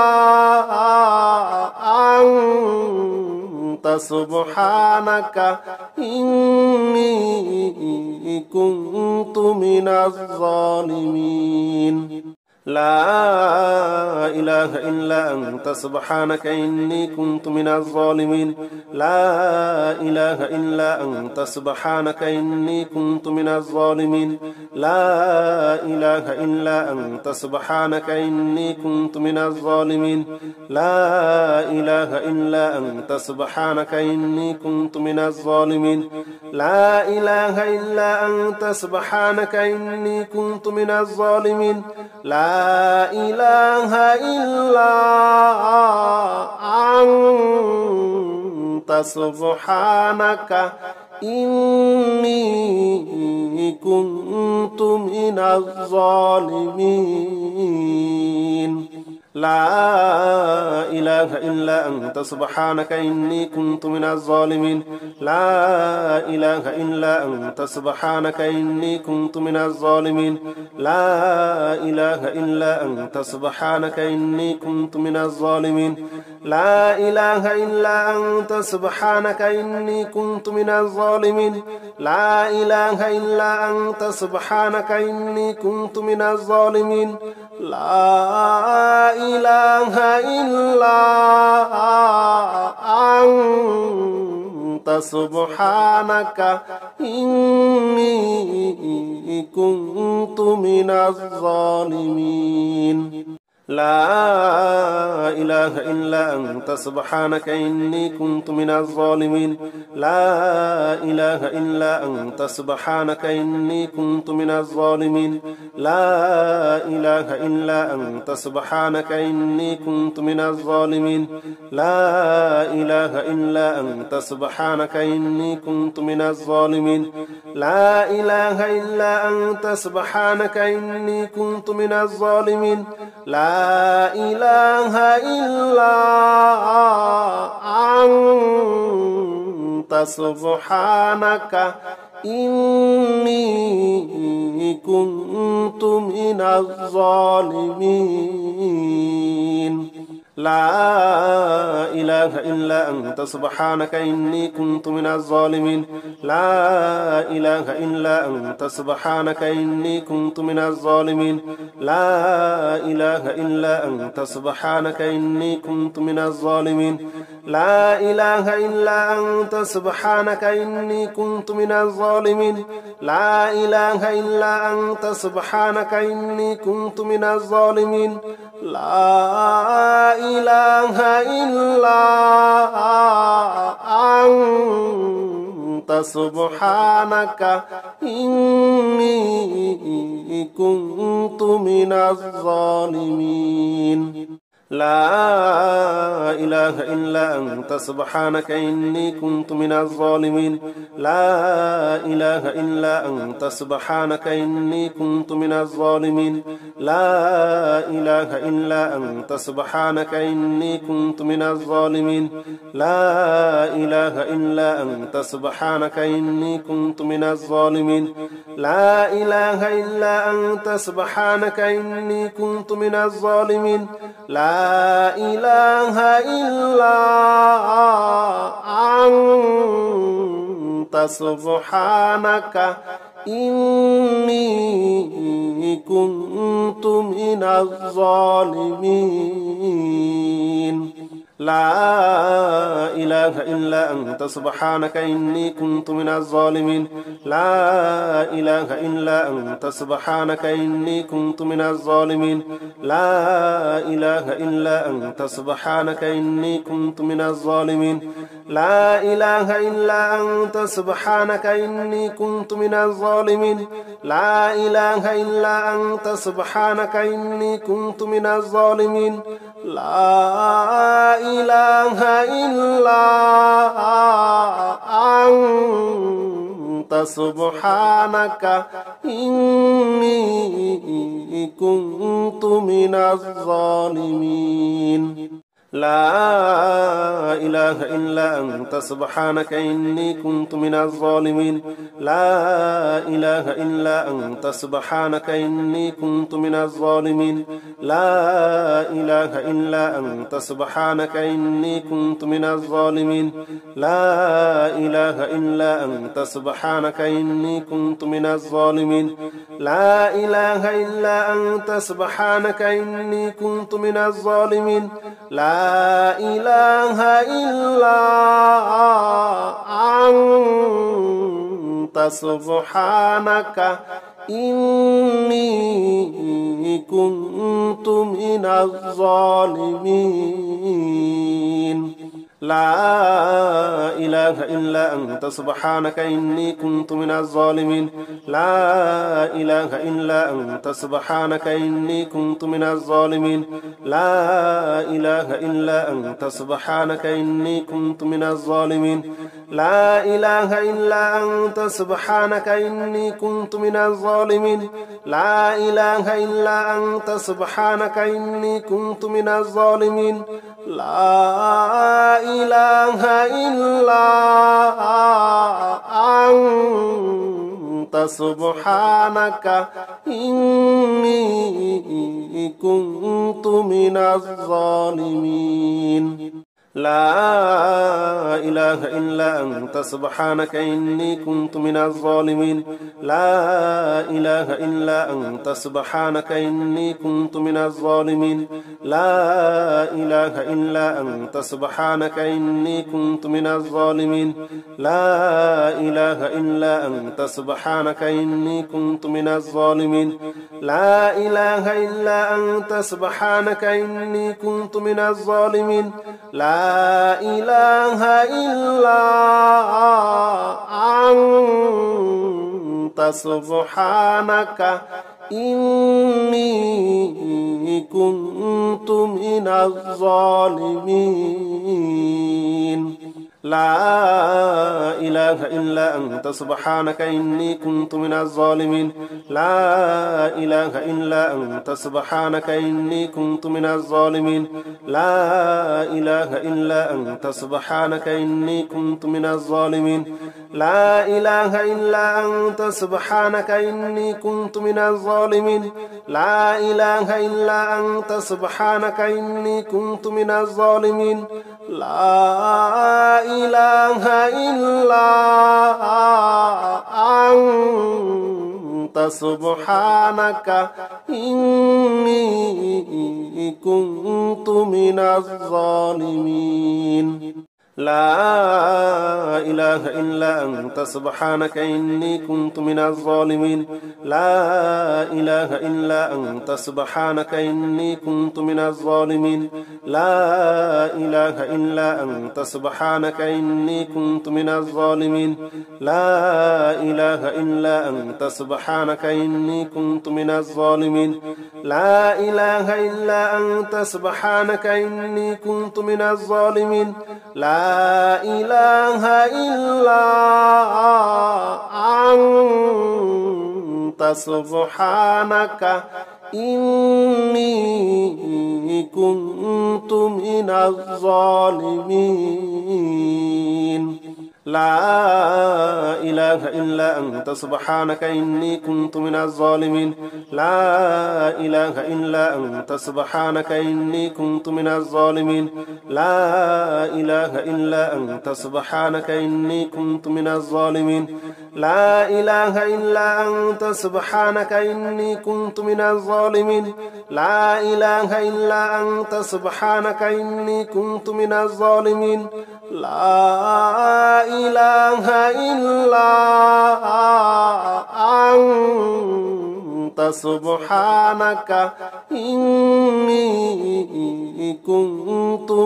أنت سبحانك إني كنت من الظالمين لا إله إلا أنت سبحانك إني كنت من الظالمين لا إله إلا أنت سبحانك إني كنت من الظالمين لا إله إلا أنت سبحانك إني كنت من الظالمين لا إله إلا أنت سبحانك إني كنت من الظالمين لا إله إلا أنت سبحانك إني كنت من الظالمين لا إله إلا أنت سبحانك إني كنت من الظالمين لا إله إلا أنت سبحانك إني كنت من الظالمين لا إله إلا أنت سبحانك إني كنت من الظالمين لا إله إلا أنت سبحانك إني كنت من الظالمين لا إله إلا أنت سبحانك إني كنت من الظالمين لا إله إلا أنت سبحانك إني كنت من الظالمين لا إله إلا أنت سبحانك إني كنت من الظالمين لا إله إلا أنت سبحانك إني كنت من الظالمين لا إله إلا أنت سبحانك إني كنت من الظالمين لا إله إلا أنت سبحانك إني كنت من الظالمين لا إله إلا أنت سبحانك إني كنت من الظالمين لا إله إلا أنت سبحانك إني كنت من الظالمين لا إله إلا أنت سبحانك إني كنت من الظالمين لا إله إلا أنت سبحانك إني كنت من الظالمين لا إله إلا أنت سبحانك إني كنت من الظالمين لا إله إلا أنت سبحانك إني كنت من الظالمين لا إله إلا أنت سبحانك إني كنت من الظالمين لا إله إلا أنت سبحانك إني كنت من الظالمين لا إله إلا أنت سبحانك إني كنت من الظالمين لا إله إلا أنت سبحانك إني كنت من الظالمين لا إله إلا أنت سبحانك إني كنت من الظالمين لا إله إلا أنت سبحانك إني كنت من الظالمين لا إله إلا أنت سبحانك إني كنت من الظالمين لا إله إلا أنت سبحانك إني كنت من الظالمين لا إله إلا أنت سبحانك إني كنت من الظالمين لا إله إلا أنت سبحانك إني كنت من الظالمين لا إله إلا أنت سبحانك إني كنت من الظالمين لا إله إلا أنت سبحانك إني كنت من الظالمين لا إله إلا أنت سبحانك إني كنت من الظالمين لا إله إلا أنت سبحانك إني كنت من الظالمين لا إله إلا أنت سبحانك إني كنت من الظالمين لا إله إلا أنت سبحانك إني كنت من الظالمين لا إله إلا أنت سبحانك إني كنت من الظالمين لا إله إلا أنت سبحانك إني كنت من الظالمين لا إله إلا أنت سبحانك إني كنت من الظالمين لا إله إلا أنت سبحانك إني كنت من الظالمين لا إله إلا أنت سبحانك إني كنت من الظالمين لا إله إلا أنت سبحانك إني كنت من الظالمين لا إله إلا أنت سبحانك إني كنت من الظالمين لا إله إلا أنت سبحانك إني كنت من الظالمين لا إله إلا أنت سبحانك إني كنت من الظالمين لا إله إلا أنت سبحانك إني كنت من الظالمين لا إله إلا أنت سبحانك إني كنت من الظالمين لا إله إلا أنت سبحانك إني كنت من الظالمين لا إله إلا أنت سبحانك إني كنت من الظالمين لا إله إلا أنت سبحانك إني كنت من الظالمين لا إله إلا أنت سبحانك إني كنت من الظالمين لا إله إلا أنت سبحانك إني كنت من الظالمين لا إله إلا أنت سبحانك إني كنت من الظالمين لا إله إلا أنت سبحانك إني كنت من الظالمين لا إله إلا أنت سبحانك إني كنت من الظالمين لا إله إلا أنت سبحانك إني كنت من الظالمين لا إله إلا أنت سبحانك إني كنت من الظالمين لا إله إلا أنت سبحانك إني كنت من الظالمين لا إله إلا أنت سبحانك إني كنت من الظالمين لا إله إلا أنت سبحانك إني كنت من الظالمين لا إله إلا أنت سبحانك إني كنت من الظالمين لا إله إلا أنت سبحانك إني كنت من الظالمين لا إله إلا أنت سبحانك إني كنت من الظالمين لا إله إلا أنت سبحانك إني كنت من الظالمين لا إله إلا أنت سبحانك إني كنت من الظالمين لا إله إلا أنت سبحانك إني كنت من الظالمين لا إله إلا أنت سبحانك إني كنت من الظالمين لا إله إلا أنت سبحانك إني كنت من الظالمين لا إله إلا أنت سبحانك إني كنت من الظالمين لا إله إلا أنت سبحانك إني كنت من الظالمين لا إله إلا أنت سبحانك إني كنت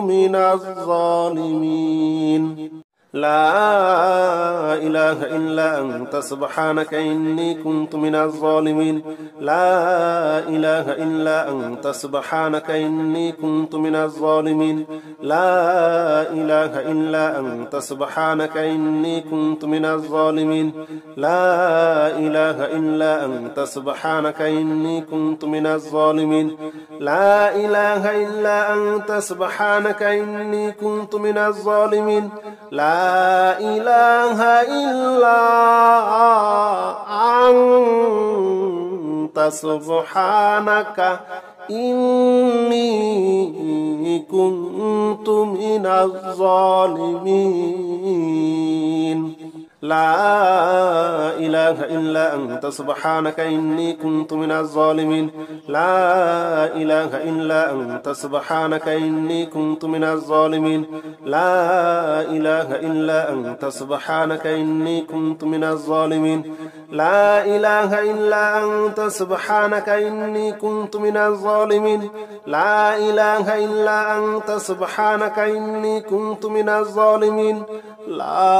من الظالمين لا إله إلا أنت سبحانك إني كنت من الظالمين لا إله إلا أنت سبحانك إني كنت من الظالمين لا إله إلا أنت سبحانك إني كنت من الظالمين لا إله إلا أنت سبحانك إني كنت من الظالمين لا إله إلا أنت سبحانك إني كنت من الظالمين لا إله إلا أنت سبحانك إني كنت من الظالمين لا إله إلا أنت سبحانك إني كنت من الظالمين لا إله إلا أنت سبحانك إني كنت من الظالمين لا إله إلا أنت سبحانك إني كنت من الظالمين لا إله إلا أنت سبحانك إني كنت من الظالمين لا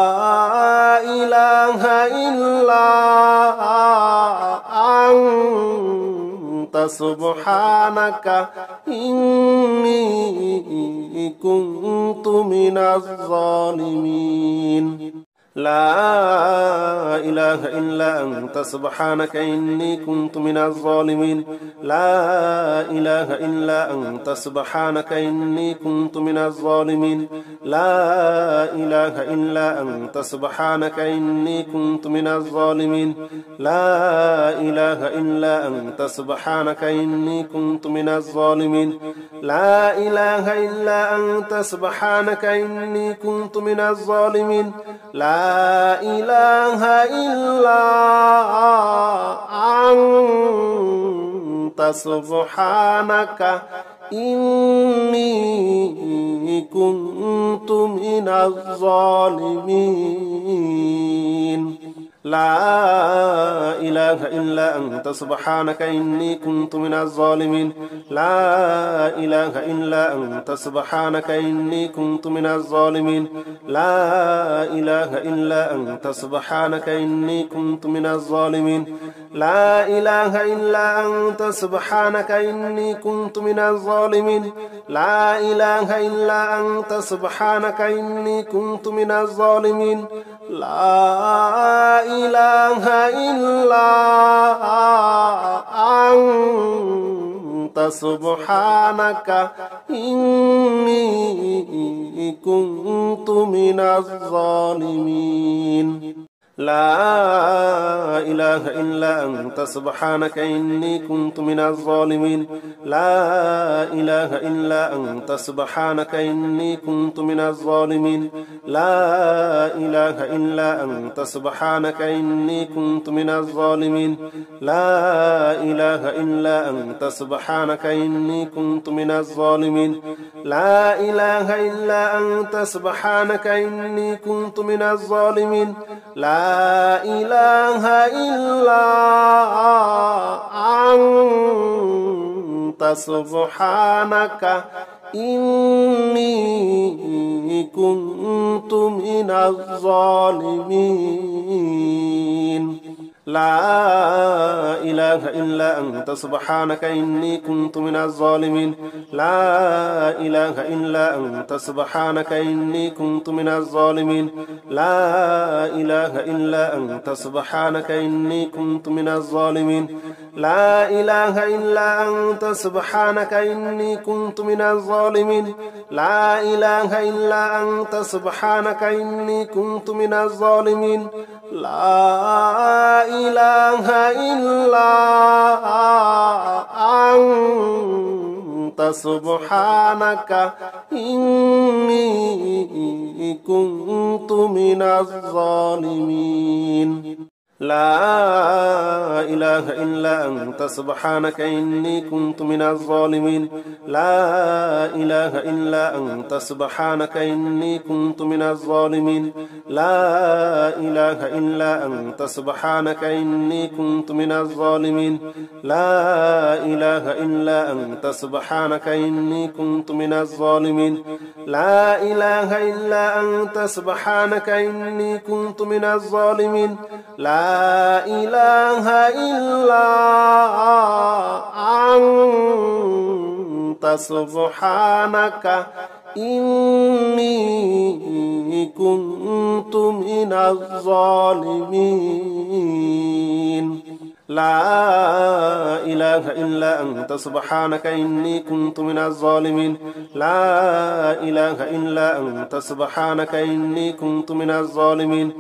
إله إلا أنت سبحانك إني كنت من الظالمين لا إله إلا أنت سبحانك إني كنت من الظالمين لا إله إلا أنت سبحانك إني كنت من الظالمين لا إله إلا أنت سبحانك إني كنت من الظالمين لا إله إلا أنت سبحانك إني كنت من الظالمين لا إله إلا أنت سبحانك إني كنت من الظالمين لا إله إلا أنت سبحانك إني كنت من الظالمين لا إله إلا أنت سبحانك إني كنت من الظالمين لا إله إلا أنت سبحانك إني كنت من الظالمين لا إله إلا أنت سبحانك إني كنت من الظالمين لا إله إلا أنت سبحانك إني كنت من الظالمين لا إله إلا أنت سبحانك إني كنت من الظالمين لا إله إلا أنت سبحانك إني كنت من الظالمين لا إله إلا أنت سبحانك إني كنت من الظالمين لا إله إلا أنت سبحانك إني كنت من الظالمين لا إله إلا أنت سبحانك إني كنت من الظالمين لا إله إلا أنت سبحانك إني كنت من الظالمين لا إله إلا أنت سبحانك إني كنت من الظالمين لا إله إلا أنت سبحانك إني كنت من الظالمين لا إله إلا أنت سبحانك إني كنت من الظالمين لا إله إلا أنت سبحانك إني كنت من الظالمين لا إله إلا أنت سبحانك إني كنت من الظالمين لا إله إلا أنت سبحانك إني كنت من الظالمين لا إله إلا أنت سبحانك إني كنت من الظالمين لا إله إلا أنت سبحانك إني كنت من الظالمين لا إله إلا أنت سبحانك إني كنت من الظالمين لا إله إلا أنت سبحانك إني كنت من الظالمين لا إله إلا أنت سبحانك إني كنت من الظالمين لا إله إلا أنت سبحانك إني كنت من الظالمين لا إله إلا أنت سبحانك إني كنت من الظالمين لا إله إلا أنت سبحانك إني كنت من الظالمين لا إله إلا أنت سبحانك إني كنت من الظالمين لا إله إلا أنت سبحانك إني كنت من الظالمين لا إله إلا أنت سبحانك إني كنت من الظالمين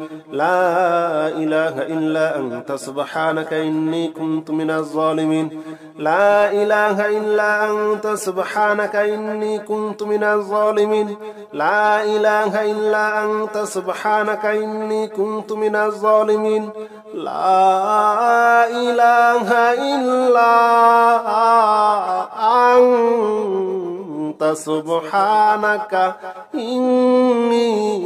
لا إله إلا أنت سبحانك إني كنت من الظالمين لا إله إلا أنت سبحانك إني كنت من الظالمين لا إله إلا أنت سبحانك إني كنت من الظالمين لا إله إلا أنت سبحانك إني كنت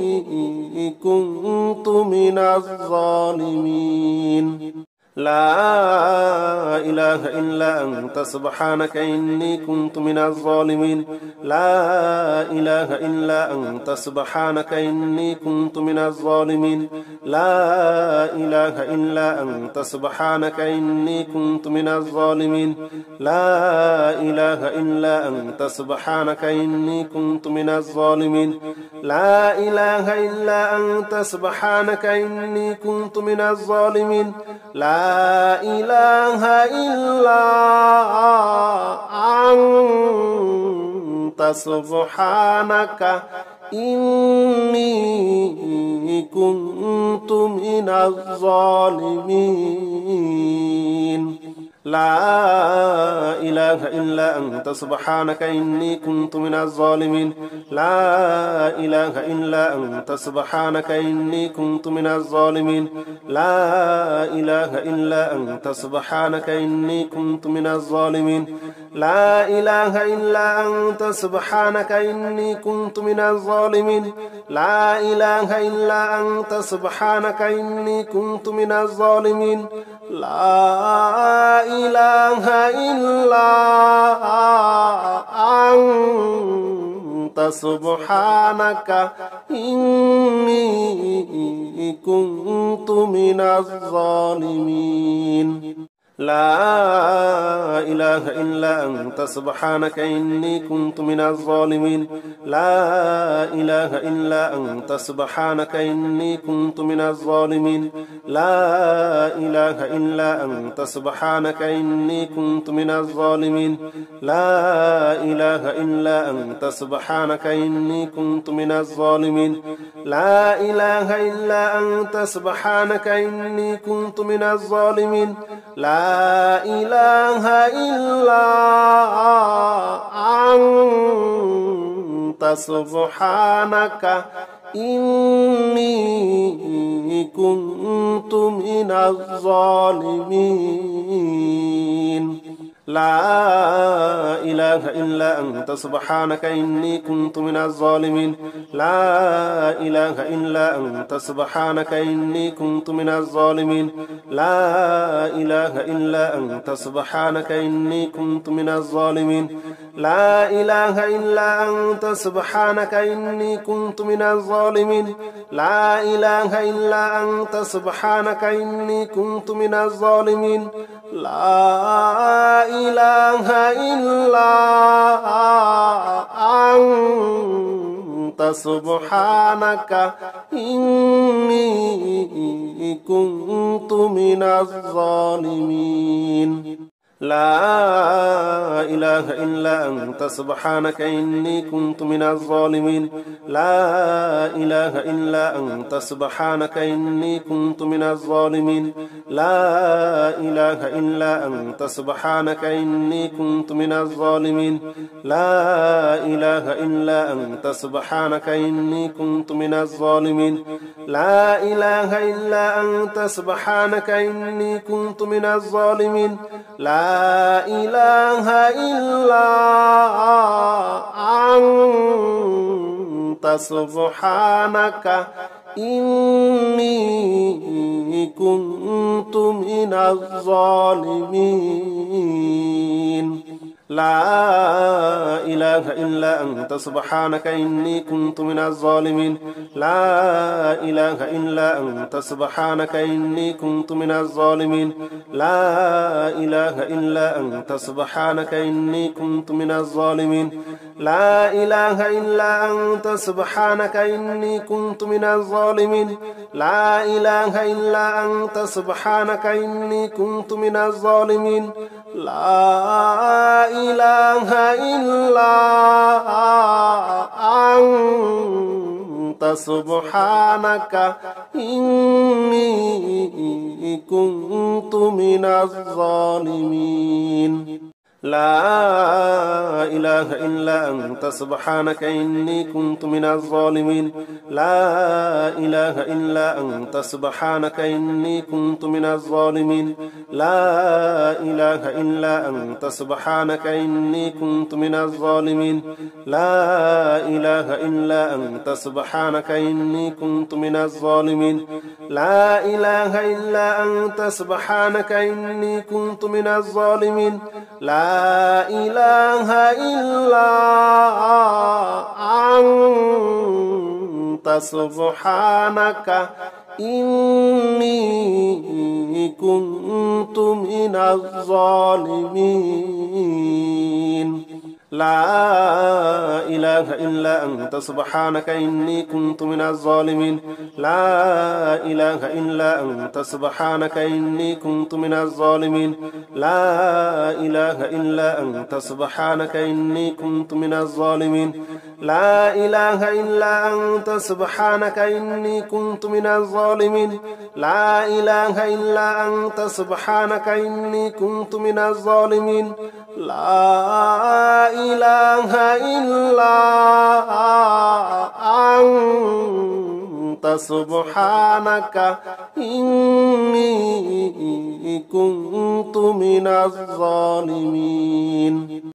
من الظالمين لا إله إلا أنت سبحانك إني كنت من الظالمين لا إله إلا أنت سبحانك إني كنت من الظالمين لا إله إلا أنت سبحانك إني كنت من الظالمين لا إله إلا أنت سبحانك إني كنت من الظالمين لا إله إلا أنت سبحانك إني كنت من الظالمين لا إله إلا أنت سبحانك إني كنت من الظالمين لا إله إلا أنت سبحانك إني كنت من الظالمين لا إله إلا أنت سبحانك إني كنت من الظالمين لا إله إلا أنت سبحانك إني كنت من الظالمين لا إله إلا أنت سبحانك إني كنت من الظالمين لا إله إلا أنت سبحانك إني كنت من الظالمين لا إله إلا أنت سبحانك إني كنت من الظالمين لا إله إلا أنت سبحانك إني كنت من الظالمين لا إله إلا أنت سبحانك إني كنت من الظالمين لا إله إلا أنت سبحانك إني كنت من الظالمين لا إله إلا أنت سبحانك إني كنت من الظالمين لا إله إلا أنت سبحانك إني كنت من الظالمين لا إله إلا أنت سبحانك إني كنت من الظالمين لا إله إلا أنت سبحانك إني كنت من الظالمين لا إله إلا أنت سبحانك إني كنت من الظالمين لا إله إلا أنت سبحانك إني كنت من الظالمين لا إله إلا أنت سبحانك إني كنت من الظالمين لا إله إلا أنت سبحانك إني كنت من الظالمين لا إله إلا أنت سبحانك إني كنت من الظالمين لا إله إلا أنت سبحانك إني كنت من الظالمين لا إله إلا أنت سبحانك إني كنت من الظالمين لا إله إلا أنت سبحانك إني كنت من الظالمين لا إله إلا أنت سبحانك إني كنت من الظالمين لا إله إلا أنت سبحانك إني كنت من الظالمين لا إله إلا أنت سبحانك إني كنت من الظالمين لا إله إلا أنت سبحانك إني كنت من الظالمين لا إله إلا أنت سبحانك إني كنت من الظالمين لا إله إلا أنت سبحانك إني كنت من الظالمين لا إله إلا أنت سبحانك إني كنت من الظالمين لا إله إلا أنت سبحانك إني كنت من الظالمين لا إله إلا أنت سبحانك إني كنت من الظالمين لا إله إلا أنت سبحانك إني كنت من الظالمين لا إله إلا أنت سبحانك إني كنت من الظالمين لا إله إلا أنت سبحانك إني كنت من الظالمين لا إله إلا أنت سبحانك إني كنت من الظالمين لا إله إلا أنت سبحانك إني كنت من الظالمين لا إله إلا أنت سبحانك إني كنت من الظالمين لا إله إلا أنت سبحانك إني كنت من الظالمين لا إله إلا أنت سبحانك إني كنت من الظالمين لا إله إلا أنت سبحانك إني كنت من الظالمين لا إله إلا أنت سبحانك إني كنت من الظالمين لا إله إلا أنت سبحانك إني كنت من الظالمين لا إله إلا أنت সুবহানাকা ইন্নী কুনতু মিনাজ জালিমিন।